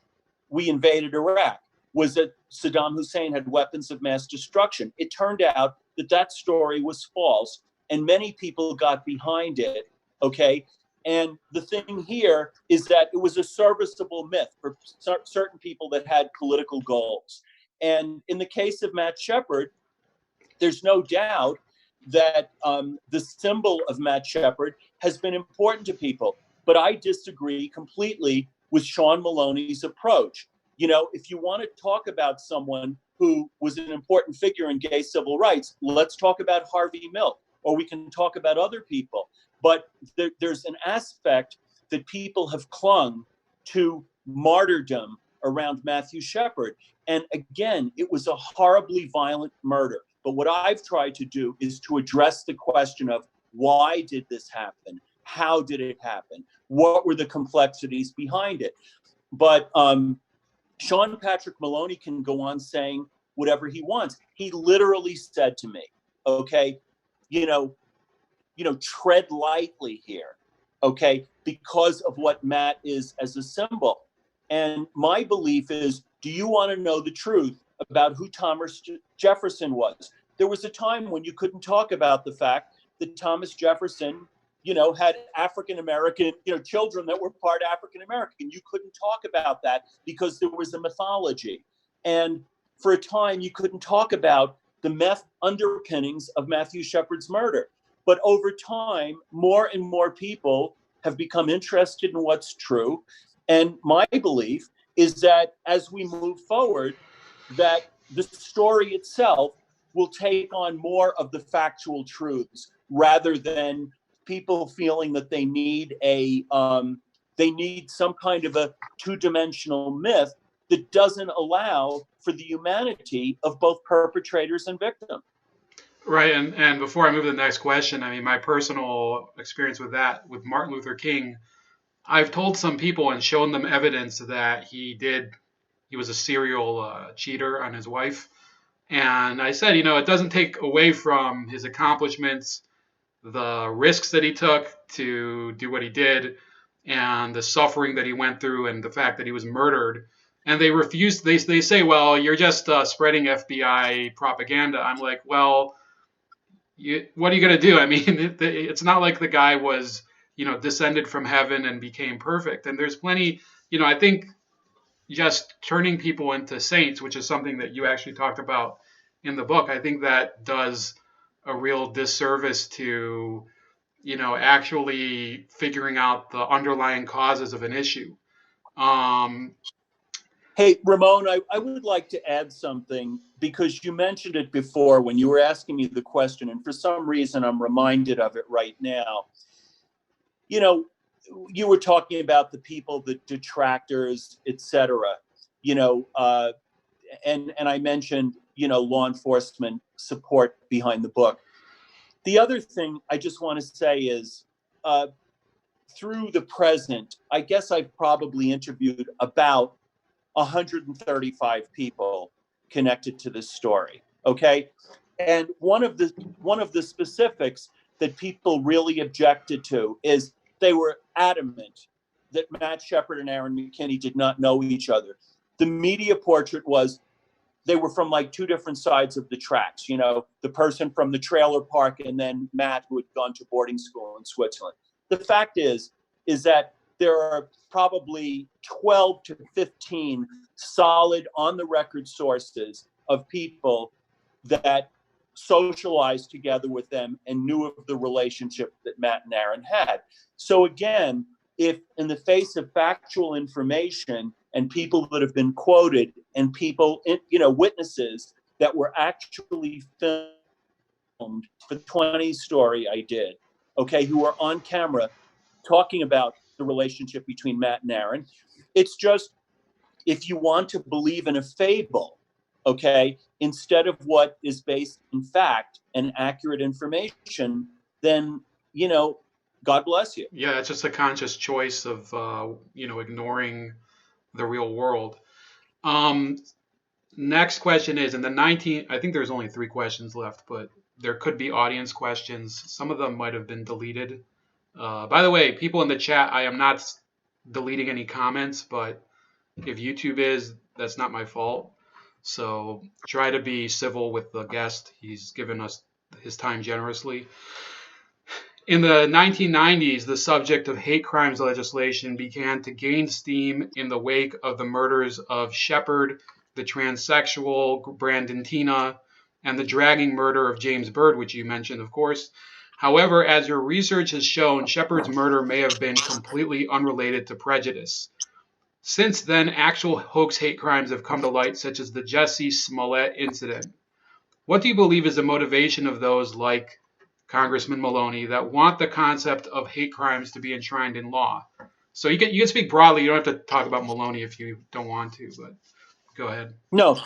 we invaded Iraq was that Saddam Hussein had weapons of mass destruction. It turned out that that story was false, and many people got behind it, okay? And the thing here is that it was a serviceable myth for certain people that had political goals. And in the case of Matt Shepard, there's no doubt that the symbol of Matt Shepard has been important to people. But I disagree completely with Sean Maloney's approach. You know, if you want to talk about someone who was an important figure in gay civil rights, let's talk about Harvey Milk, or we can talk about other people. But there's an aspect that people have clung to martyrdom around Matthew Shepard. And again, it was a horribly violent murder. But what I've tried to do is to address the question of why did this happen? How did it happen? What were the complexities behind it? But Sean Patrick Maloney can go on saying whatever he wants. He literally said to me, okay, you know, tread lightly here, okay, because of what Matt is as a symbol. And my belief is, do you want to know the truth about who Thomas Jefferson was? There was a time when you couldn't talk about the fact that Thomas Jefferson, had African American, children that were part African American. You couldn't talk about that because there was a mythology. And for a time, you couldn't talk about the meth underpinnings of Matthew Shepard's murder. But over time, more and more people have become interested in what's true. And my belief is that as we move forward, that the story itself will take on more of the factual truths rather than people feeling that they need some kind of a two-dimensional myth that doesn't allow for the humanity of both perpetrators and victims. Right, and before I move to the next question, I mean, my personal experience with that, with Martin Luther King, I've told some people and shown them evidence that he was a serial cheater on his wife. And I said, it doesn't take away from his accomplishments, the risks that he took to do what he did, and the suffering that he went through, and the fact that he was murdered. And they refuse. They say, well, you're just spreading FBI propaganda. I'm like, well, what are you going to do? I mean, it's not like the guy was, descended from heaven and became perfect. And there's plenty, I think just turning people into saints, which is something that you actually talked about in the book, I think that does a real disservice to, actually figuring out the underlying causes of an issue. Hey, Ramon, I would like to add something because you mentioned it before when you were asking me the question, and for some reason I'm reminded of it right now. You were talking about the people, the detractors, etc. And I mentioned, law enforcement support behind the book. The other thing I just want to say is, through the present, I guess I've probably interviewed about 135 people connected to this story. Okay. And one of the specifics that people really objected to is they were adamant that Matt Shepard and Aaron McKinney did not know each other. The media portrait was they were from like two different sides of the tracks, the person from the trailer park and then Matt, who had gone to boarding school in Switzerland. The fact is that there are probably 12 to 15 solid on the record sources of people that socialized together with them and knew of the relationship that Matt and Aaron had. So again, if in the face of factual information and people that have been quoted and people, witnesses that were actually filmed for the 20 story I did, okay, who were on camera talking about the relationship between Matt and Aaron. It's just, if you want to believe in a fable, okay, instead of what is based in fact and accurate information, then, God bless you. Yeah, it's just a conscious choice of, ignoring the real world. Next question is, I think there's only 3 questions left, but there could be audience questions. Some of them might have been deleted. By the way, people in the chat, I am not deleting any comments, but if YouTube is, that's not my fault. So try to be civil with the guest. He's given us his time generously. In the 1990s, the subject of hate crimes legislation began to gain steam in the wake of the murders of Shepard, the transsexual Brandon Teena, and the dragging murder of James Byrd, which you mentioned, of course. However, as your research has shown, Shepard's murder may have been completely unrelated to prejudice. Since then, actual hoax hate crimes have come to light, such as the Jussie Smollett incident. What do you believe is the motivation of those like Congressman Maloney that want the concept of hate crimes to be enshrined in law? So you can speak broadly. You don't have to talk about Maloney if you don't want to, but go ahead. No.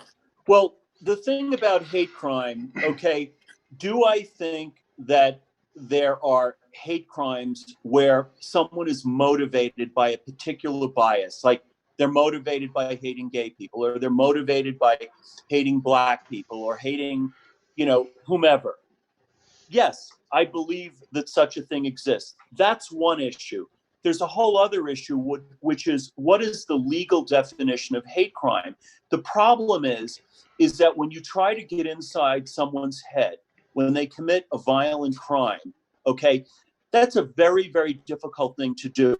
Well, the thing about hate crime, okay, do I think that there are hate crimes where someone is motivated by a particular bias? Like they're motivated by hating gay people, or they're motivated by hating black people, or hating, whomever. Yes, I believe that such a thing exists. That's one issue. There's a whole other issue, which is, what is the legal definition of hate crime? The problem is that when you try to get inside someone's head, when they commit a violent crime, okay, that's a very, very difficult thing to do,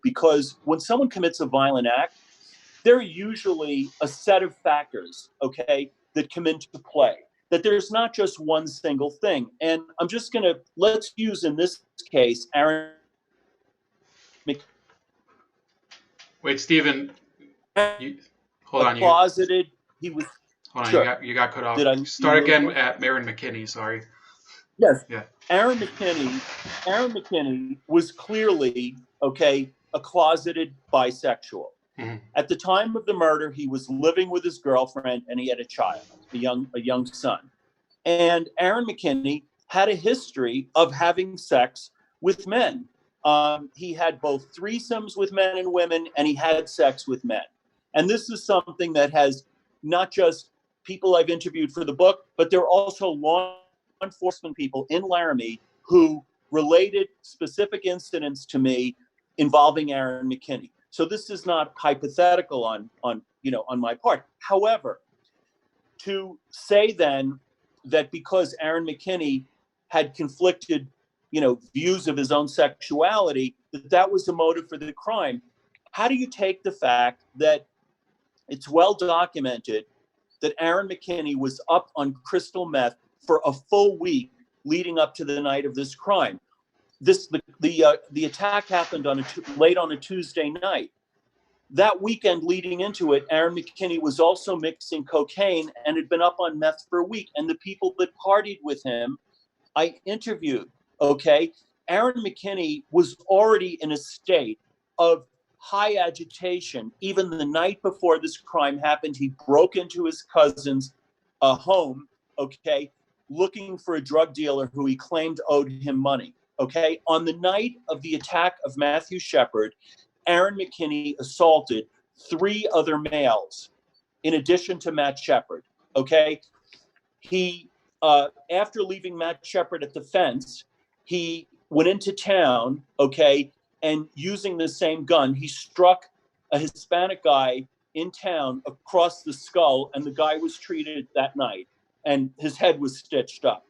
because when someone commits a violent act, there are usually a set of factors, okay, that come into play, that there's not just one single thing. And I'm just going to, let's use in this case, Aaron Wait, Stephen, you, hold a on. closeted, he was, Hold on. sure. You got cut off. Did I Start lose again you? at Aaron McKinney. Sorry. Yes. Yeah. Aaron McKinney was clearly, okay, a closeted bisexual. Mm-hmm. At the time of the murder, he was living with his girlfriend and he had a child, a young son. And Aaron McKinney had a history of having sex with men. He had both threesomes with men and women, and he had sex with men. And this is something that has not just people I've interviewed for the book, but there are also law enforcement people in Laramie who related specific incidents to me involving Aaron McKinney. So this is not hypothetical on my part. However, to say then that because Aaron McKinney had conflicted, views of his own sexuality, that was the motive for the crime. How do you take the fact that it's well documented that Aaron McKinney was up on crystal meth for a full week leading up to the night of this crime? The attack happened late on a Tuesday night. That weekend leading into it, Aaron McKinney was also mixing cocaine and had been up on meth for a week. And the people that partied with him, I interviewed, okay? Aaron McKinney was already in a state of high agitation. Even the night before this crime happened, he broke into his cousin's home, okay, looking for a drug dealer who he claimed owed him money, okay? On the night of the attack of Matthew Shepard, Aaron McKinney assaulted 3 other males in addition to Matt Shepard, okay? He, after leaving Matt Shepard at the fence, he went into town, okay, and using the same gun, he struck a Hispanic guy in town across the skull, and the guy was treated that night, and his head was stitched up.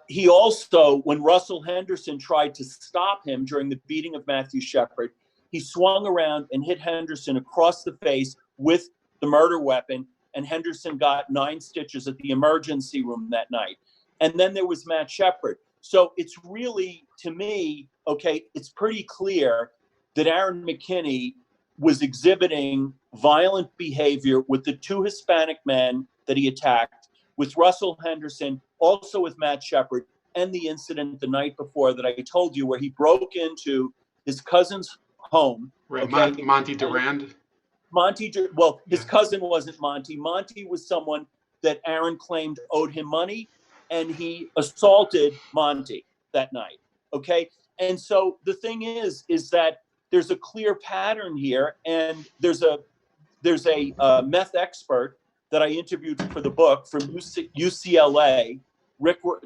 He also, when Russell Henderson tried to stop him during the beating of Matthew Shepard, he swung around and hit Henderson across the face with the murder weapon, and Henderson got 9 stitches at the emergency room that night. And then there was Matt Shepard. So it's really, to me, okay, it's pretty clear that Aaron McKinney was exhibiting violent behavior with the 2 Hispanic men that he attacked, with Russell Henderson, also with Matt Shepard, and the incident the night before that I told you, where he broke into his cousin's home. Right, okay? Monty Durand. His cousin wasn't Monty. Monty was someone that Aaron claimed owed him money, and he assaulted Monty that night, okay? And so the thing is that there's a clear pattern here, and there's a meth expert that I interviewed for the book from UCLA,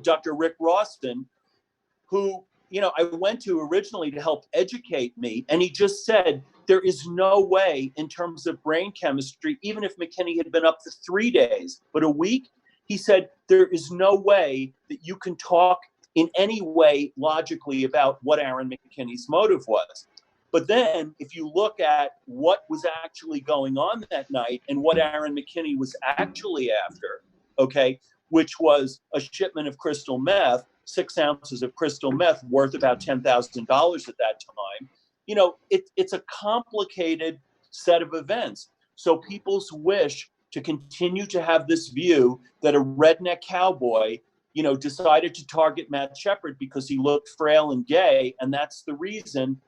Dr. Rick Roston, who, I went to originally to help educate me. And he just said, there is no way in terms of brain chemistry, even if McKinney had been up for 3 days, but a week, he said, there is no way that you can talk in any way logically about what Aaron McKinney's motive was. But then if you look at what was actually going on that night and what Aaron McKinney was actually after, okay, which was a shipment of crystal meth, 6 ounces of crystal meth worth about $10,000 at that time, it's a complicated set of events. So people's wish to continue to have this view that a redneck cowboy, decided to target Matt Shepard because he looked frail and gay, and that's the reason,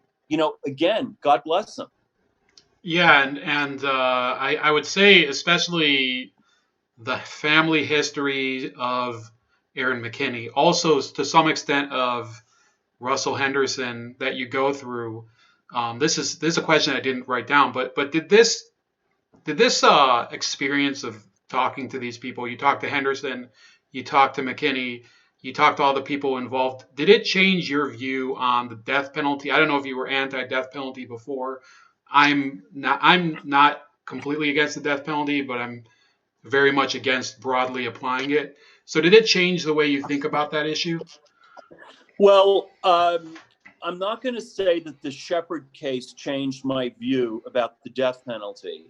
again, God bless him. Yeah, and I would say especially the family history of Aaron McKinney, also to some extent of Russell Henderson that you go through. This is a question I didn't write down, but did this experience of talking to these people, you talked to Henderson, you talked to McKinney, you talked to all the people involved, did it change your view on the death penalty? I don't know if you were anti-death penalty before. I'm not completely against the death penalty, but I'm very much against broadly applying it. So did it change the way you think about that issue? Well, I'm not going to say that the Shepard case changed my view about the death penalty,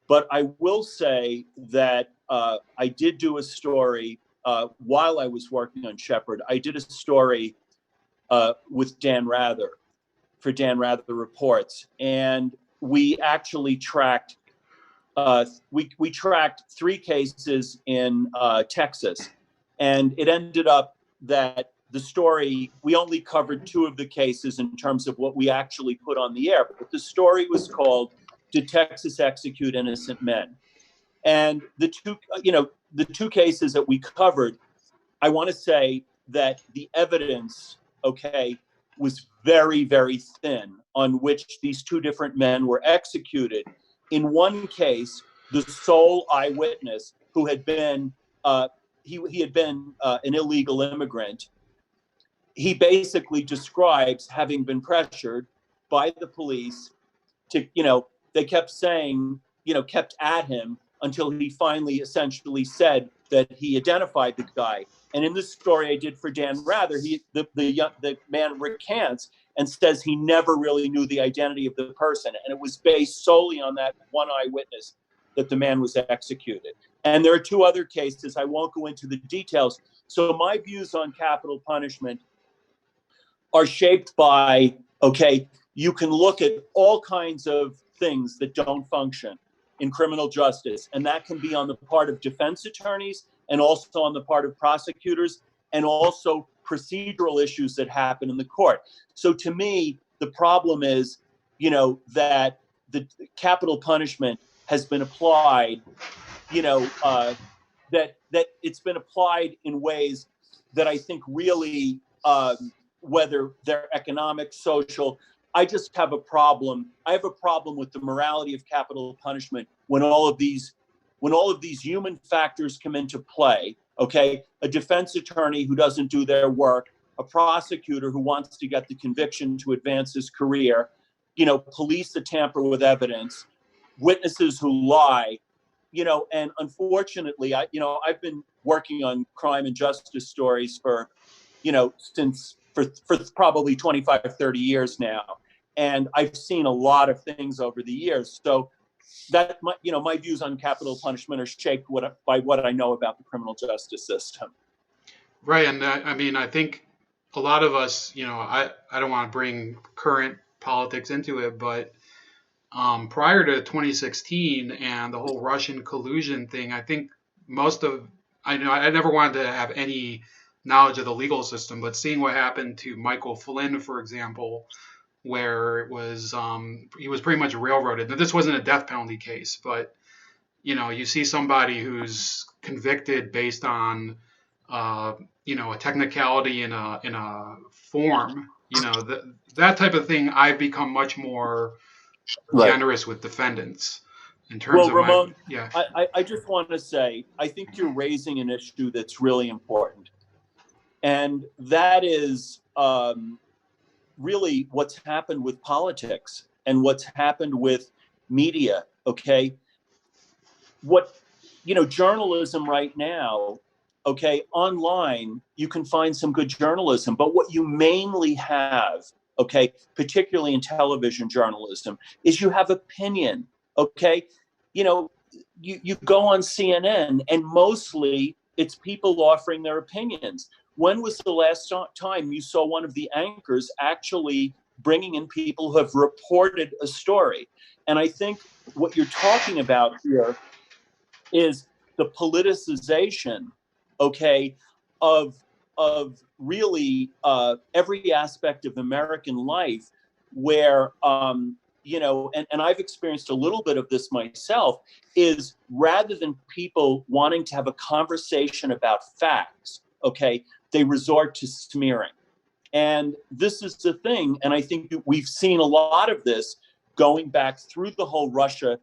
but I will say that I did do a story while I was working on Shepard. I did a story with Dan Rather for Dan Rather Reports, and we actually tracked we tracked 3 cases in Texas, and it ended up that the story, we only covered 2 of the cases in terms of what we actually put on the air, but the story was called "Did Texas Execute Innocent Men?" And the 2 cases that we covered, I want to say that the evidence, okay, was very, very thin on which these 2 different men were executed. In one case, the sole eyewitness, who had been he had been an illegal immigrant, he basically describes having been pressured by the police to, they kept saying, kept at him until he finally essentially said that he identified the guy. And in this story I did for Dan Rather, the man recants and says he never really knew the identity of the person, and it was based solely on that one eyewitness that the man was executed. And there are 2 other cases. I won't go into the details. So my views on capital punishment are shaped by, okay, you can look at all kinds of things that don't function in criminal justice, and that can be on the part of defense attorneys and also on the part of prosecutors, and also procedural issues that happen in the court. So to me, the problem is, that the capital punishment has been applied, that it's been applied in ways that I think really, whether they're economic, social, I just have a problem. I have a problem with the morality of capital punishment when all of these human factors come into play. Okay, a defense attorney who doesn't do their work, a prosecutor who wants to get the conviction to advance his career, police that tamper with evidence, witnesses who lie, and unfortunately, I've been working on crime and justice stories for, since for probably 25, 30 years now. And I've seen a lot of things over the years. So that, my views on capital punishment are shaped by what I know about the criminal justice system. Right. And I think a lot of us, I don't want to bring current politics into it, but prior to 2016 and the whole Russian collusion thing, I think I never wanted to have any knowledge of the legal system, but seeing what happened to Michael Flynn, for example, where it was he was pretty much railroaded. Now, this wasn't a death penalty case, but you see somebody who's convicted based on a technicality in a form, that type of thing. I've become much more generous with defendants in terms of Ramon, yeah. I just want to say, I think you're raising an issue that's really important. And that is really what's happened with politics and what's happened with media. Okay. Journalism right now, okay, online, you can find some good journalism, but what you mainly have, okay, particularly in television journalism, is you have opinion. Okay. You go on CNN and mostly it's people offering their opinions. When was the last time you saw one of the anchors actually bringing in people who have reported a story? And I think what you're talking about here is the politicization, okay, of really every aspect of American life, where and I've experienced a little bit of this myself, is rather than people wanting to have a conversation about facts, okay, they resort to smearing. And this is the thing. And I think we've seen a lot of this going back through the whole Russia,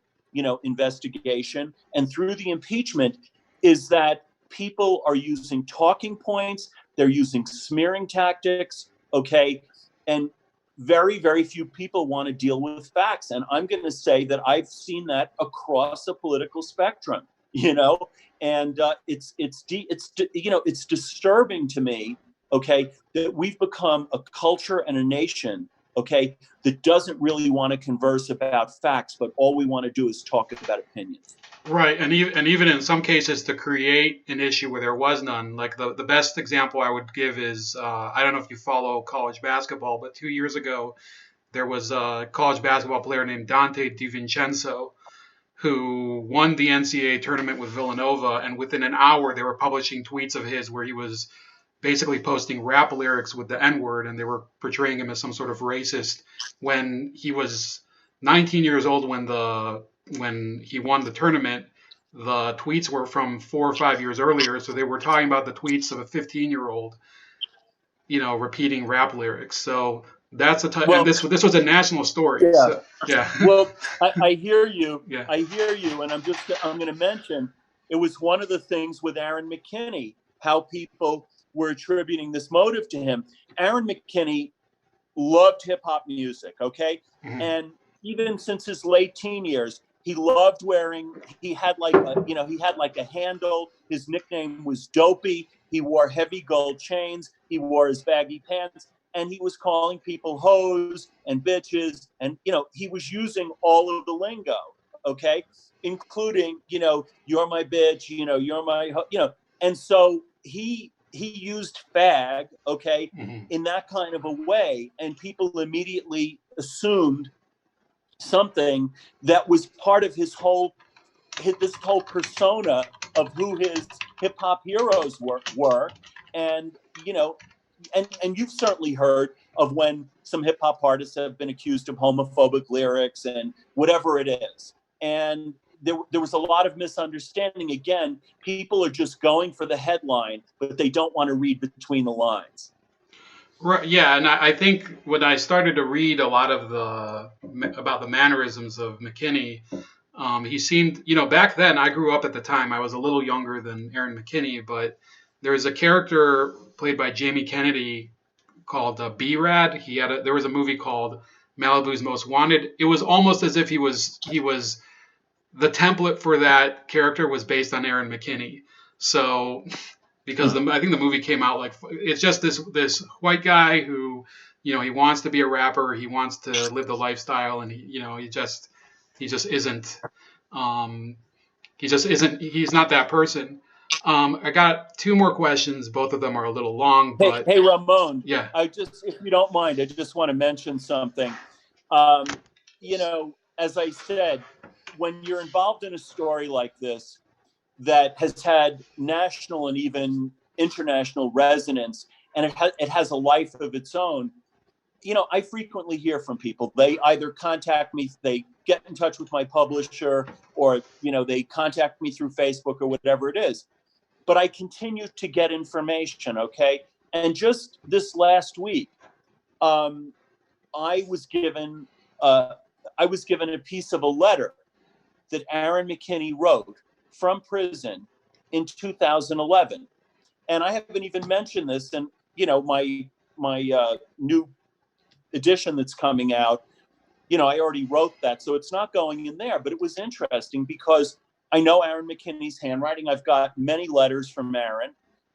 investigation and through the impeachment, is that people are using talking points. They're using smearing tactics. Okay. And very, very few people want to deal with facts. And I'm going to say that I've seen that across the political spectrum, and it's disturbing to me, okay, that we've become a culture and a nation, okay, that doesn't really want to converse about facts, but all we want to do is talk about opinions. Right, and even in some cases to create an issue where there was none. Like the best example I would give is I don't know if you follow college basketball, but 2 years ago there was a college basketball player named Dante DiVincenzo who won the NCAA tournament with Villanova, and within an hour they were publishing tweets of his where he was basically posting rap lyrics with the N-word, and they were portraying him as some sort of racist when he was 19 years old when he won the tournament. The tweets were from 4 or 5 years earlier, so they were talking about the tweets of a 15-year-old, repeating rap lyrics. So that's and this was a national story. Yeah. So, yeah. Well, I hear you. Yeah. I hear you, and I'm going to mention it was one of the things with Aaron McKinney, how people were attributing this motive to him. Aaron McKinney loved hip hop music, okay, and even since his late teen years, he loved wearing. He had like a handle. His nickname was Dopey. He wore heavy gold chains. He wore his baggy pants. And he was calling people hoes and bitches. And, he was using all of the lingo, okay, including, you're my bitch, you're my, and so he used fag, okay, in that kind of a way. And people immediately assumed something that was part of this whole persona of who his hip hop heroes were. And, and you've certainly heard of when some hip hop artists have been accused of homophobic lyrics and whatever it is. And there was a lot of misunderstanding. Again, people are just going for the headline, but they don't want to read between the lines. Right. Yeah, and I think when I started to read a lot of about the mannerisms of McKinney, he seemed, back then I grew up at the time. I was a little younger than Aaron McKinney, but there was a character played by Jamie Kennedy called B-Rad. There was a movie called Malibu's Most Wanted. It was almost as if he was the template for that character was based on Aaron McKinney. So because I think the movie came out it's just this white guy who, he wants to be a rapper, he wants to live the lifestyle, and he just isn't. He's not that person. I got 2 more questions. Both of them are a little long, but hey Ramon, yeah. If you don't mind, I just want to mention something. As I said, when you're involved in a story like this that has had national and even international resonance, and it has a life of its own, I frequently hear from people. They either contact me, they get in touch with my publisher, or, they contact me through Facebook or whatever it is. But I continue to get information, okay? And just this last week, I was given a piece of a letter that Aaron McKinney wrote from prison in 2011. And I haven't even mentioned this in, my new edition that's coming out. I already wrote that, so it's not going in there. But it was interesting because I know Aaron McKinney's handwriting. I've got many letters from Aaron,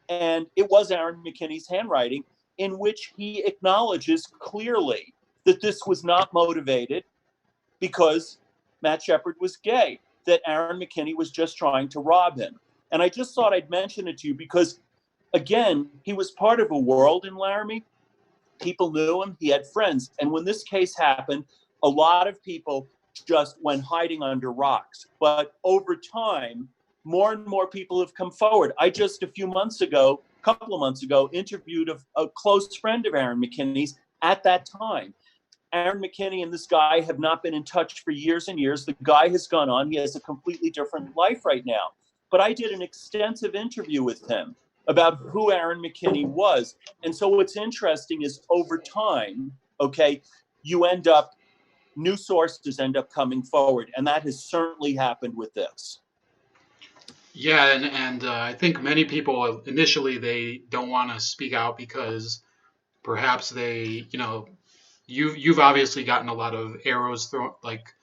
and it was Aaron McKinney's handwriting in which he acknowledges clearly that this was not motivated because Matt Shepard was gay, that Aaron McKinney was just trying to rob him. And I just thought I'd mention it to you because, again, he was part of a world in Laramie. People knew him. He had friends. And when this case happened, a lot of people just went hiding under rocks. But over time, more and more people have come forward. I just a couple of months ago, interviewed a close friend of Aaron McKinney's at that time. Aaron McKinney and this guy have not been in touch for years and years. The guy has gone on. He has a completely different life right now. But I did an extensive interview with him. about who Aaron McKinney was. And so what's interesting is over time, okay, you end up, new sources end up coming forward. And that has certainly happened with this. Yeah, and I think many people initially they don't want to speak out because perhaps they, you've obviously gotten a lot of arrows thrown, like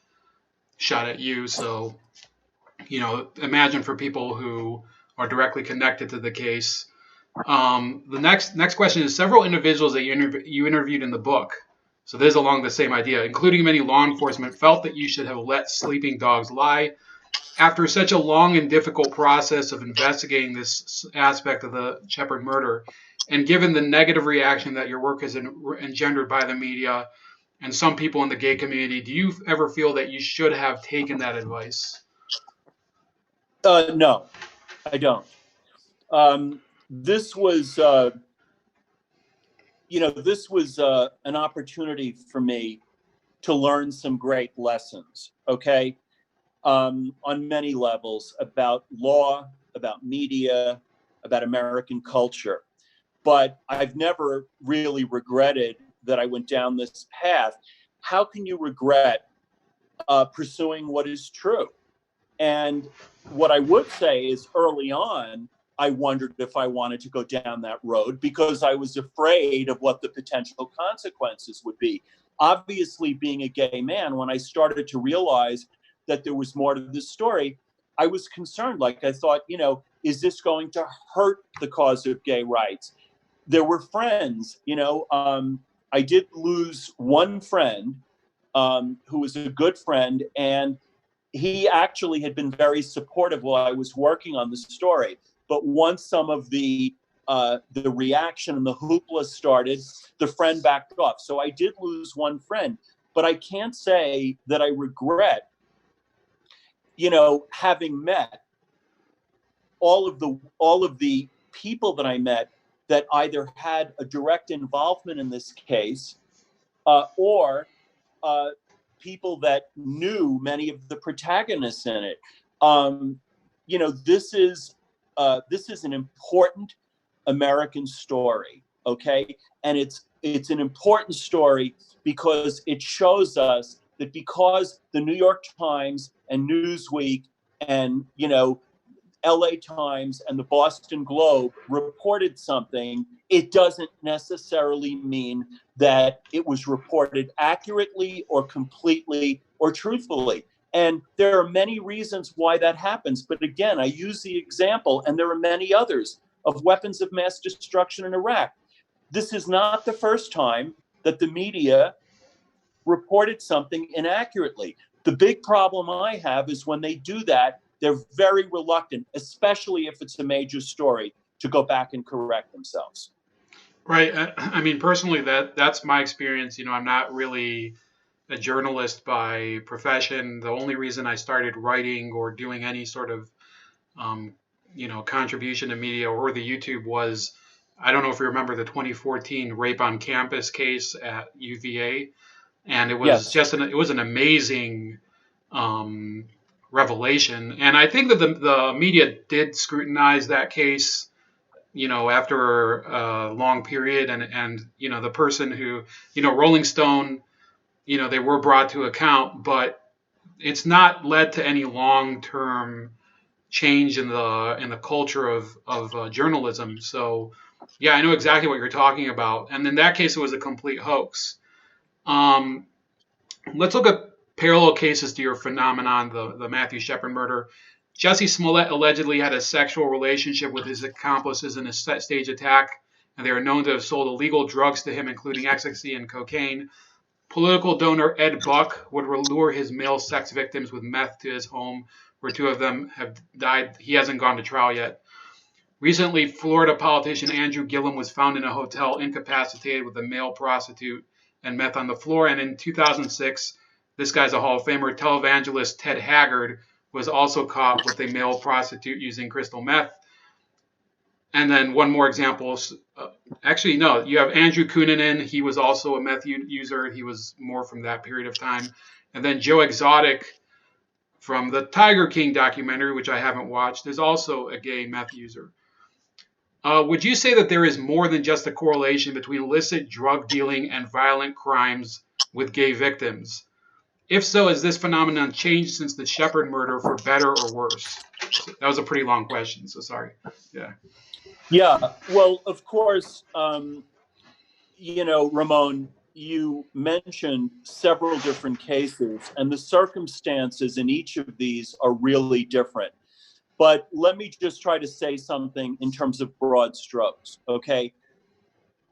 shot at you. So, imagine for people who are directly connected to the case. The next question is several individuals that you interviewed in the book. So this is along the same idea, including many law enforcement, felt that you should have let sleeping dogs lie. After such a long and difficult process of investigating this aspect of the Shepard murder, and given the negative reaction that your work has engendered by the media and some people in the gay community, do you ever feel that you should have taken that advice? No, I don't. This was, this was an opportunity for me to learn some great lessons, okay, on many levels about law, about media, about American culture. But I've never really regretted that I went down this path. How can you regret pursuing what is true? And what I would say is early on, I wondered if I wanted to go down that road because I was afraid of what the potential consequences would be. Obviously, being a gay man, when I started to realize that there was more to this story, I was concerned. Like, I thought, is this going to hurt the cause of gay rights? There were friends, I did lose one friend who was a good friend, and he actually had been very supportive while I was working on the story. But once some of the reaction and the hoopla started, the friend backed off. So I did lose one friend, but I can't say that I regret, having met all of the people that I met that either had a direct involvement in this case or people that knew many of the protagonists in it. This is an important American story, okay? And it's an important story because it shows us that because the New York Times and Newsweek and LA Times and the Boston Globe reported something, it doesn't necessarily mean that it was reported accurately or completely or truthfully. And there are many reasons why that happens. But again, I use the example, and there are many others, of weapons of mass destruction in Iraq. This is not the first time that the media reported something inaccurately. The big problem I have is when they do that, they're very reluctant, especially if it's a major story, to go back and correct themselves. Right. I mean, personally, that's my experience. I'm not really a journalist by profession. The only reason I started writing or doing any sort of, contribution to media or the YouTube was, I don't know if you remember the 2014 rape on campus case at UVA, and it was Yes. it was an amazing revelation. And I think that the media did scrutinize that case, after a long period, and the person who, Rolling Stone, they were brought to account, but it's not led to any long-term change in the culture of journalism. So, yeah, I know exactly what you're talking about. And in that case, it was a complete hoax. Um, let's look at parallel cases to your phenomenon, the Matthew Shepard murder. Jesse Smollett allegedly had a sexual relationship with his accomplices in a stage attack, and they are known to have sold illegal drugs to him, including ecstasy and cocaine. Political donor Ed Buck would lure his male sex victims with meth to his home, where two of them have died. He hasn't gone to trial yet. Recently, Florida politician Andrew Gillum was found in a hotel incapacitated with a male prostitute and meth on the floor. And in 2006, this guy's a Hall of Famer, televangelist Ted Haggard was also caught with a male prostitute using crystal meth. And then one more example. Actually, no, you have Andrew Cunanan. He was also a meth user. He was more from that period of time. And then Joe Exotic from the Tiger King documentary, which I haven't watched, is also a gay meth user. Would you say that there is more than just a correlation between illicit drug dealing and violent crimes with gay victims? If so, has this phenomenon changed since the Shepard murder for better or worse? So that was a pretty long question, so sorry. Yeah. Yeah, well, of course, Ramon, you mentioned several different cases, and the circumstances in each of these are really different. But let me just try to say something in terms of broad strokes, okay?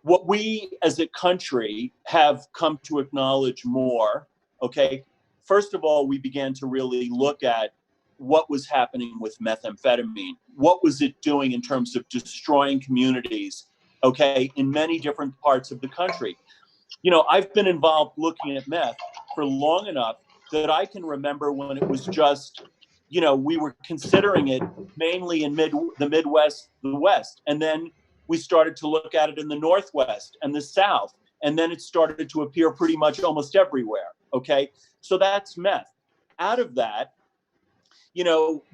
What we as a country have come to acknowledge more, okay? First of all, we began to really look at what was happening with methamphetamine. What was it doing in terms of destroying communities, okay, in many different parts of the country? I've been involved looking at meth for long enough that I can remember when it was just, we were considering it mainly in the Midwest, the West. And then we started to look at it in the Northwest and the South. And then it started to appear pretty much almost everywhere. Okay. So that's meth. Out of that,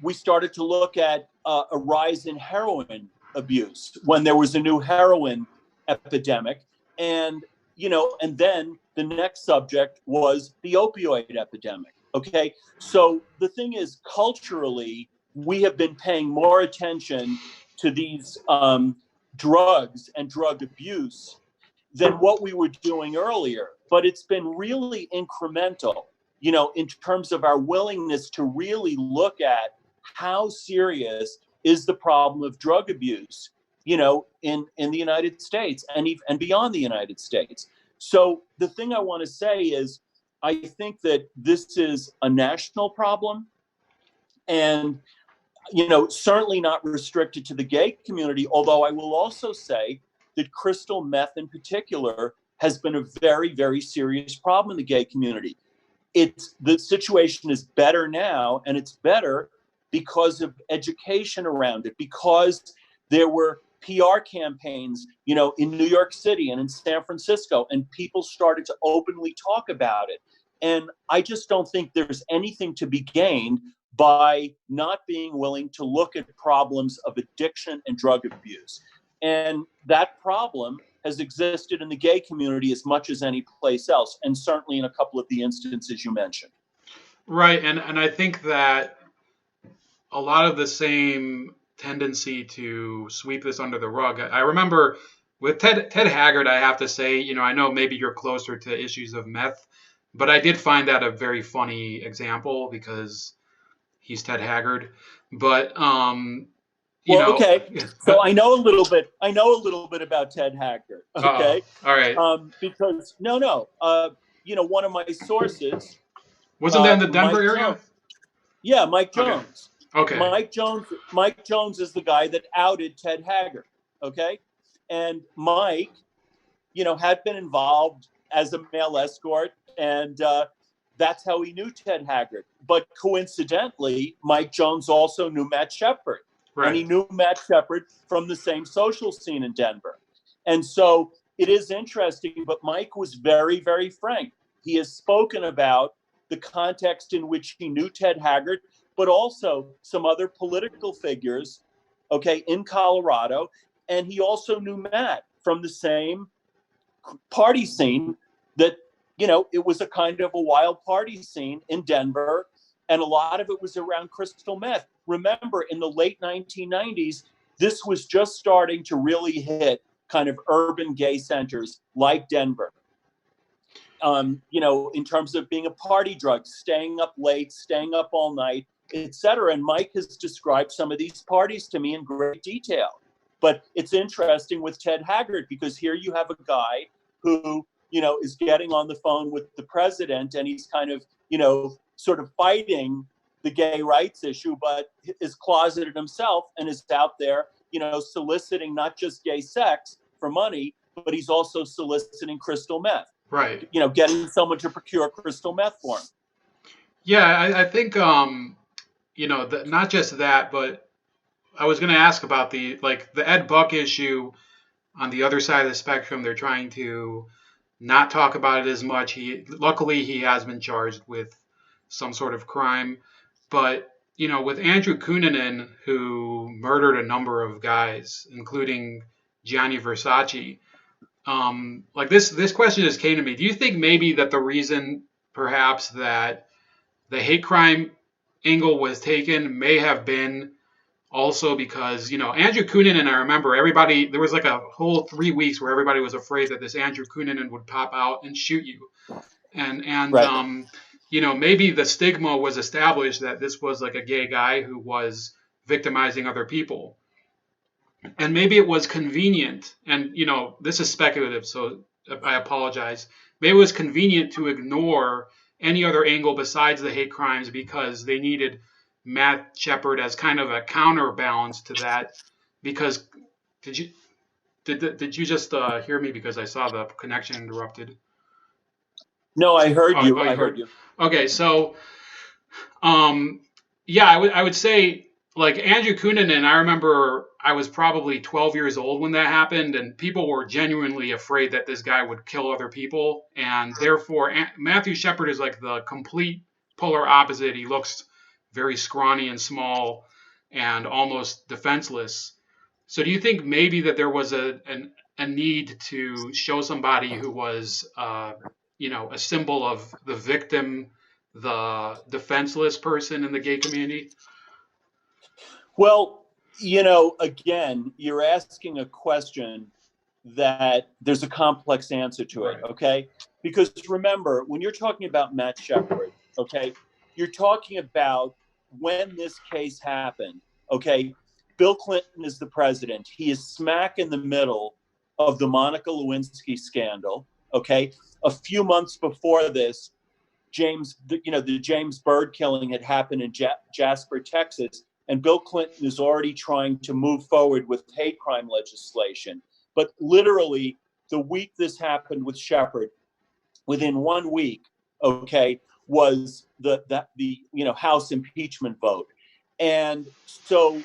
we started to look at a rise in heroin abuse when there was a new heroin epidemic. And then the next subject was the opioid epidemic. Okay. So the thing is, culturally, we have been paying more attention to these drugs and drug abuse than what we were doing earlier. But it's been really incremental, in terms of our willingness to really look at how serious is the problem of drug abuse, in the United States and beyond the United States. So the thing I want to say is, I think that this is a national problem, and certainly not restricted to the gay community, although I will also say that crystal meth in particular has been a very, very serious problem in the gay community. The situation is better now, and it's better because of education around it, because there were PR campaigns, in New York City and in San Francisco, and people started to openly talk about it. And I just don't think there's anything to be gained by not being willing to look at problems of addiction and drug abuse. And that problem has existed in the gay community as much as any place else, and certainly in a couple of the instances you mentioned. Right, and I think that a lot of the same tendency to sweep this under the rug. I remember with Ted Haggard, I have to say, I know maybe you're closer to issues of meth, but I did find that a very funny example because he's Ted Haggard. But Well, okay. So I know a little bit. I know a little bit about Ted Haggard. Okay. All right. Because one of my sources wasn't that in the Denver Mike area? Jones. Yeah, Mike Jones. Okay. Mike Jones is the guy that outed Ted Haggard. Okay, and Mike, had been involved as a male escort, and that's how he knew Ted Haggard. But coincidentally, Mike Jones also knew Matt Shepard. Right. And he knew Matt Shepard from the same social scene in Denver. And so it is interesting, but Mike was very, very frank. He has spoken about the context in which he knew Ted Haggard, but also some other political figures, okay, in Colorado. And he also knew Matt from the same party scene that, it was a kind of a wild party scene in Denver. And a lot of it was around crystal meth. Remember, in the late 1990s, this was just starting to really hit kind of urban gay centers like Denver. In terms of being a party drug, staying up late, staying up all night, etc. And Mike has described some of these parties to me in great detail. But it's interesting with Ted Haggard, because here you have a guy who, is getting on the phone with the president, and he's kind of, sort of fighting the gay rights issue, but is closeted himself and is out there, soliciting not just gay sex for money, but he's also soliciting crystal meth. Right. Getting someone to procure crystal meth for him. Yeah, I think, not just that, but I was going to ask about the Ed Buck issue on the other side of the spectrum. They're trying to not talk about it as much. Luckily he has been charged with some sort of crime, but with Andrew Cunanan, who murdered a number of guys, including Gianni Versace, like this question just came to me. Do you think maybe that the reason perhaps that the hate crime angle was taken may have been also because, Andrew Cunanan, I remember there was like a whole 3 weeks where everybody was afraid that this Andrew Cunanan would pop out and shoot you. And Right. maybe the stigma was established that this was like a gay guy who was victimizing other people. And maybe it was convenient, and this is speculative, so I apologize. Maybe it was convenient to ignore any other angle besides the hate crimes because they needed Matt Shepard as kind of a counterbalance to that. Because did you just hear me? Because I saw the connection interrupted. No, I heard you. Oh, I heard you. Okay, so yeah, I would say like Andrew Cunanan. I remember I was probably 12 years old when that happened, and people were genuinely afraid that this guy would kill other people, and therefore Matthew Shepard is like the complete polar opposite. He looks very scrawny and small and almost defenseless. So do you think maybe that there was a need to show somebody who was a symbol of the victim, the defenseless person in the gay community? Well, again, you're asking a question that there's a complex answer to it, okay? Because remember, when you're talking about Matt Shepard, okay, you're talking about when this case happened, okay? Bill Clinton is the president. He is smack in the middle of the Monica Lewinsky scandal, okay? A few months before this, the James Byrd killing had happened in Jasper, Texas, and Bill Clinton is already trying to move forward with hate crime legislation. But literally, the week this happened with Shepard, within 1 week, okay, was the House impeachment vote, and so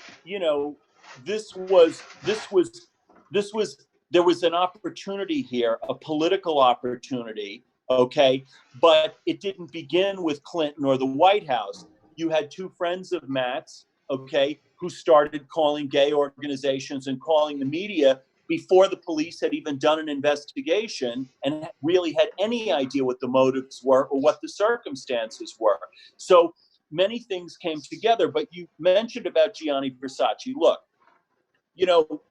there was an opportunity here, a political opportunity, okay, but it didn't begin with Clinton or the White House. You had two friends of Matt's, okay, who started calling gay organizations and calling the media before the police had even done an investigation and really had any idea what the motives were or what the circumstances were. So many things came together, but you mentioned about Gianni Versace. Look,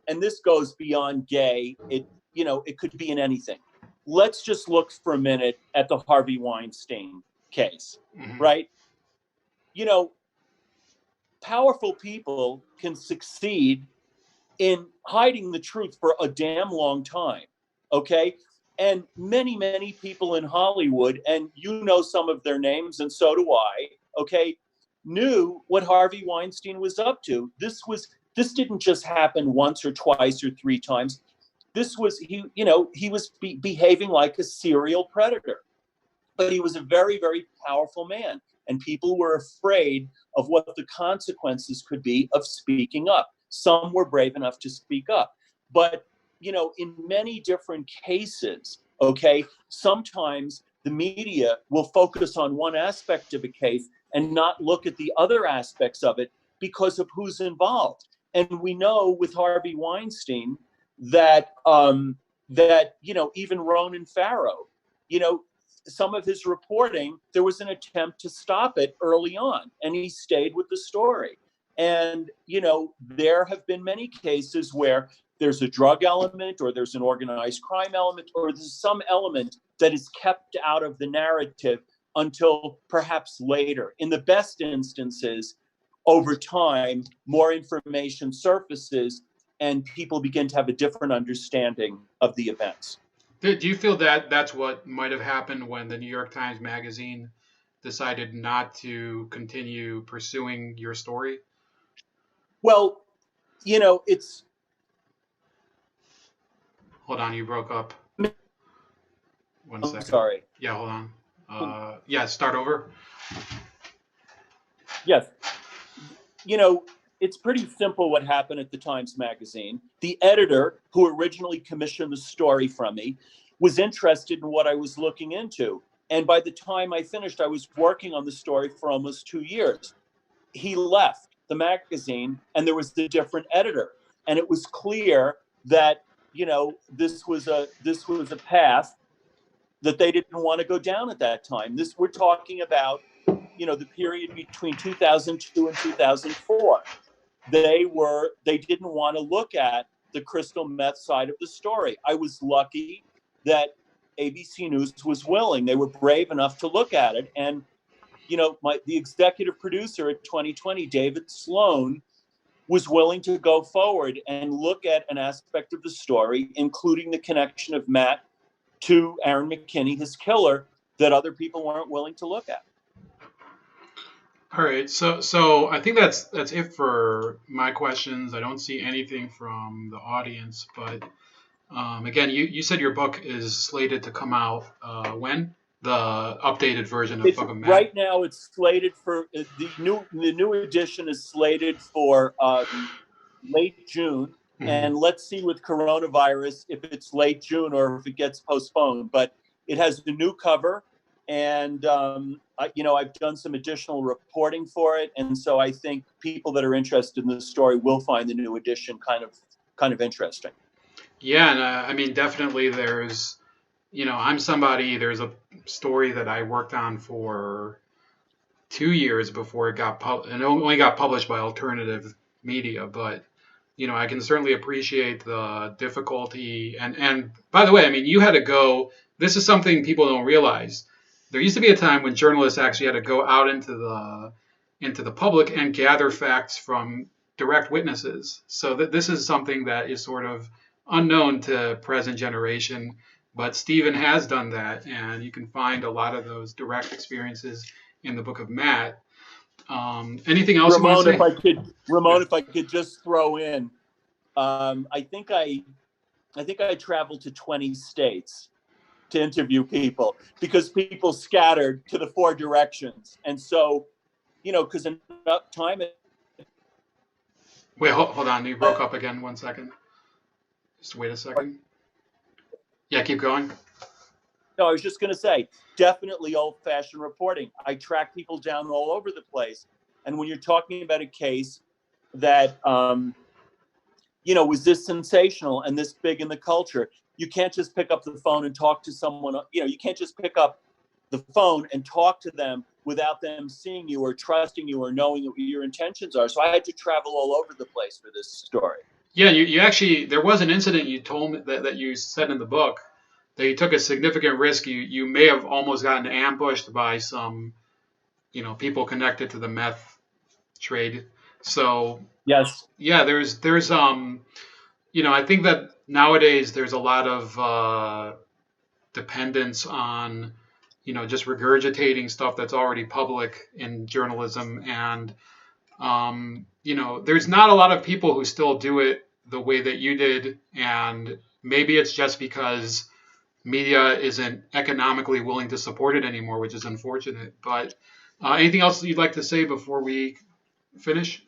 and this goes beyond gay. It could be in anything. Let's just look for a minute at the Harvey Weinstein case, right? Powerful people can succeed in hiding the truth for a damn long time, okay? And many, many people in Hollywood, and some of their names, and so do I, okay, knew what Harvey Weinstein was up to. This didn't just happen once or twice or three times. This was, he was behaving like a serial predator. But he was a very, very powerful man. And people were afraid of what the consequences could be of speaking up. Some were brave enough to speak up. But, in many different cases, okay, sometimes the media will focus on one aspect of a case and not look at the other aspects of it because of who's involved. And we know with Harvey Weinstein that, even Ronan Farrow, some of his reporting, there was an attempt to stop it early on, and he stayed with the story. And, there have been many cases where there's a drug element or there's an organized crime element or there's some element that is kept out of the narrative until perhaps later. In the best instances, over time, more information surfaces and people begin to have a different understanding of the events. Do you feel that that's what might have happened when the New York Times Magazine decided not to continue pursuing your story? Well, it's... Hold on, you broke up. 1 second. Sorry. Yeah, hold on. Yeah, start over. Yes. It's pretty simple what happened at the Times Magazine. The editor who originally commissioned the story from me was interested in what I was looking into. And by the time I finished, I was working on the story for almost 2 years. he left the magazine and there was a different editor. And it was clear that, this was a path that they didn't want to go down at that time. We're talking about, the period between 2002 and 2004. They didn't want to look at the crystal meth side of the story. I was lucky that ABC News was willing. They were brave enough to look at it. And, the executive producer at 2020, David Sloan, was willing to go forward and look at an aspect of the story, including the connection of Matt to Aaron McKinney, his killer, that other people weren't willing to look at. All right, so I think that's it for my questions. I don't see anything from the audience, but again, you said your book is slated to come out when? The updated version of Book of Matt. Right now, it's slated for the new edition is slated for late June, and let's see with coronavirus if it's late June or if it gets postponed. But it has the new cover, and I've done some additional reporting for it, and so I think people that are interested in the story will find the new edition kind of interesting. Yeah, and I mean, definitely there's, there's a story that I worked on for 2 years before it got and it only got published by alternative media, but I can certainly appreciate the difficulty. And by the way, I mean, you had to go. This is something people don't realize. There used to be a time when journalists actually had to go out into the public and gather facts from direct witnesses. So that this is something that is sort of unknown to present generation. But Stephen has done that, and you can find a lot of those direct experiences in the Book of Matt. Anything else you want to say? Ramon, if I could just throw in, I think I traveled to 20 states to interview people because people scattered to the 4 directions, and so because enough time. Wait, hold on. You broke up again. 1 second. Just wait a second. Yeah, keep going. No, I was just going to say, definitely old-fashioned reporting. I track people down all over the place. And when you're talking about a case that, was this sensational and this big in the culture, you can't just pick up the phone and talk to someone. You can't just pick up the phone and talk to them without them seeing you or trusting you or knowing what your intentions are. So I had to travel all over the place for this story. Yeah, you actually, there was an incident you told me that you said in the book that you took a significant risk. You may have almost gotten ambushed by some, people connected to the meth trade. So yes, yeah, there's I think that nowadays there's a lot of dependence on, just regurgitating stuff that's already public in journalism, and there's not a lot of people who still do it the way that you did, and maybe it's just because media isn't economically willing to support it anymore, which is unfortunate. But anything else you'd like to say before we finish?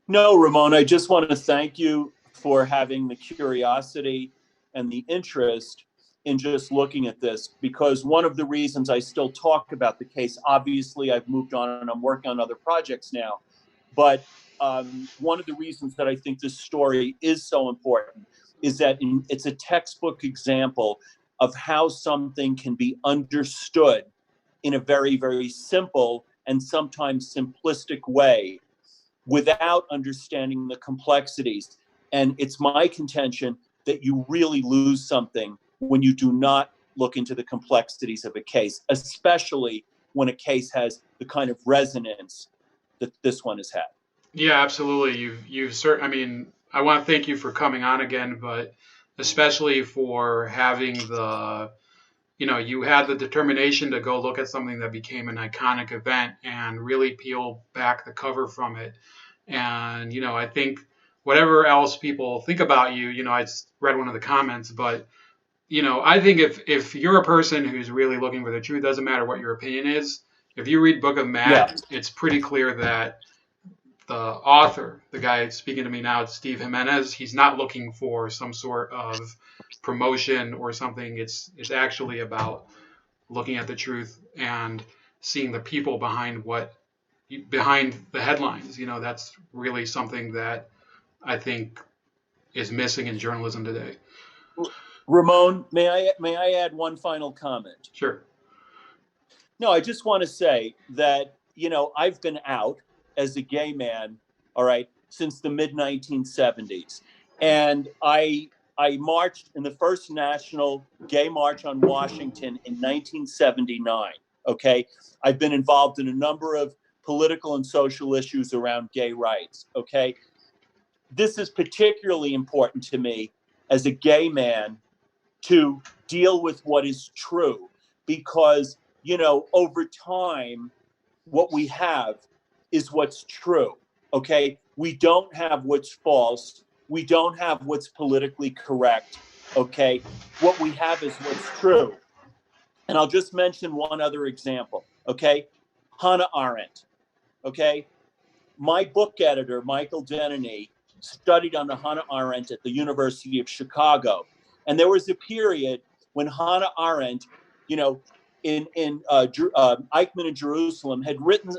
No, Ramon, I just want to thank you for having the curiosity and the interest in just looking at this, because one of the reasons I still talk about the case, obviously I've moved on and I'm working on other projects now, but one of the reasons that I think this story is so important is that it's a textbook example of how something can be understood in a very, very simple and sometimes simplistic way without understanding the complexities. And it's my contention that you really lose something when you do not look into the complexities of a case, especially when a case has the kind of resonance that this one has had. Yeah, absolutely. I mean, I want to thank you for coming on again, but especially for having you had the determination to go look at something that became an iconic event and really peel back the cover from it. And, I think whatever else people think about you, I read one of the comments, but, I think if you're a person who's really looking for the truth, doesn't matter what your opinion is. If you read Book of Matt, It's pretty clear that the author, the guy speaking to me now, Steve Jimenez, he's not looking for some sort of promotion or something. It's actually about looking at the truth and seeing the people behind what behind the headlines. That's really something that I think is missing in journalism today. Ramon, may I add one final comment? Sure. No, I just want to say that, I've been out as a gay man, all right, since the mid 1970s. And I marched in the first National Gay March on Washington in 1979. Okay. I've been involved in a number of political and social issues around gay rights. Okay. This is particularly important to me as a gay man to deal with what is true, because over time what we have is what's true. Okay, we don't have what's false, we don't have what's politically correct. Okay, what we have is what's true. And I'll just mention one other example. Okay, Hannah Arendt. Okay, my book editor, Michael Denny, studied under Hannah Arendt at the University of Chicago. And there was a period when Hannah Arendt, in Eichmann in Jerusalem, had written,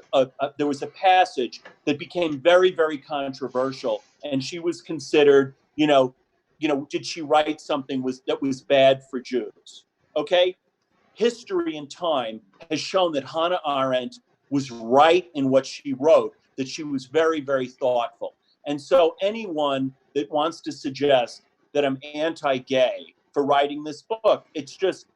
there was a passage that became very, very controversial. And she was considered, did she write something that was bad for Jews? Okay? History and time has shown that Hannah Arendt was right in what she wrote, that she was very, very thoughtful. And so anyone that wants to suggest that I'm anti-gay for writing this book, it's just,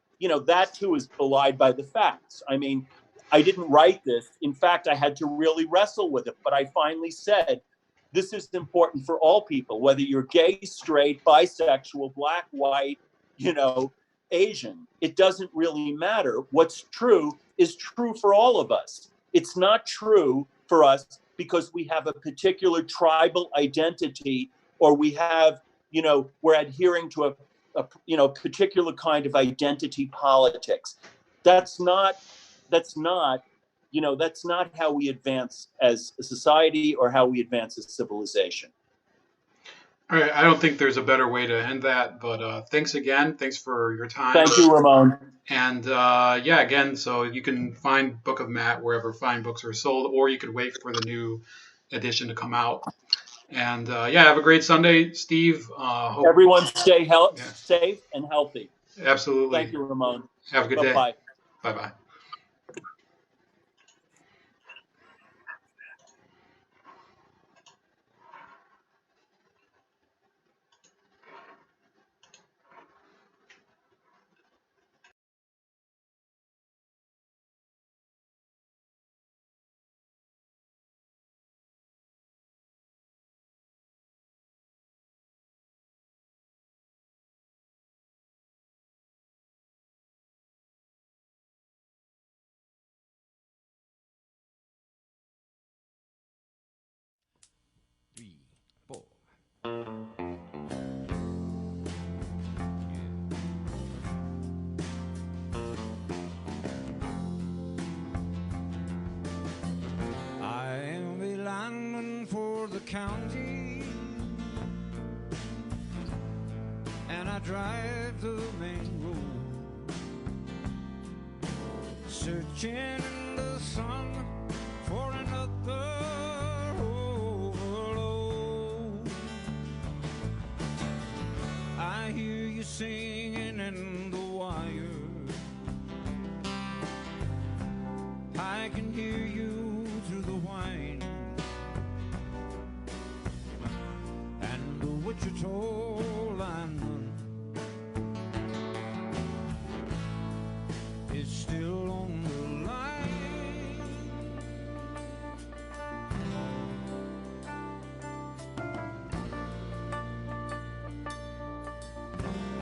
that too is belied by the facts. I mean, I didn't write this. In fact, I had to really wrestle with it. But I finally said, this is important for all people, whether you're gay, straight, bisexual, black, white, Asian. It doesn't really matter. What's true is true for all of us. It's not true for us because we have a particular tribal identity, or we have, we're adhering to a particular kind of identity politics. That's not how we advance as a society or how we advance as civilization. All right, I don't think there's a better way to end that, but thanks again. Thanks for your time. Thank you, Ramon. And again, so you can find Book of Matt wherever fine books are sold, or you could wait for the new edition to come out. And have a great Sunday, Steve. Hope everyone stay safe and healthy. Absolutely. Thank you, Ramon. Have a good day. Bye. Bye-bye. County, and I drive the main road, searching in the sun for another overload. I hear you singing in the wire, I can hear you through the whine. Wichita lineman is still on the line.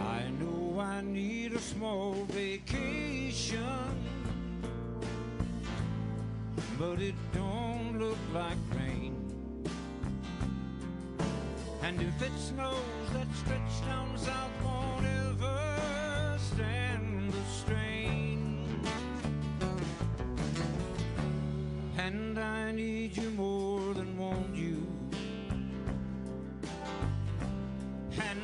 I know I need a small vacation, but it don't look like rain. And if it snows, that stretch down south won't ever stand the strain. And I need you more than want you. And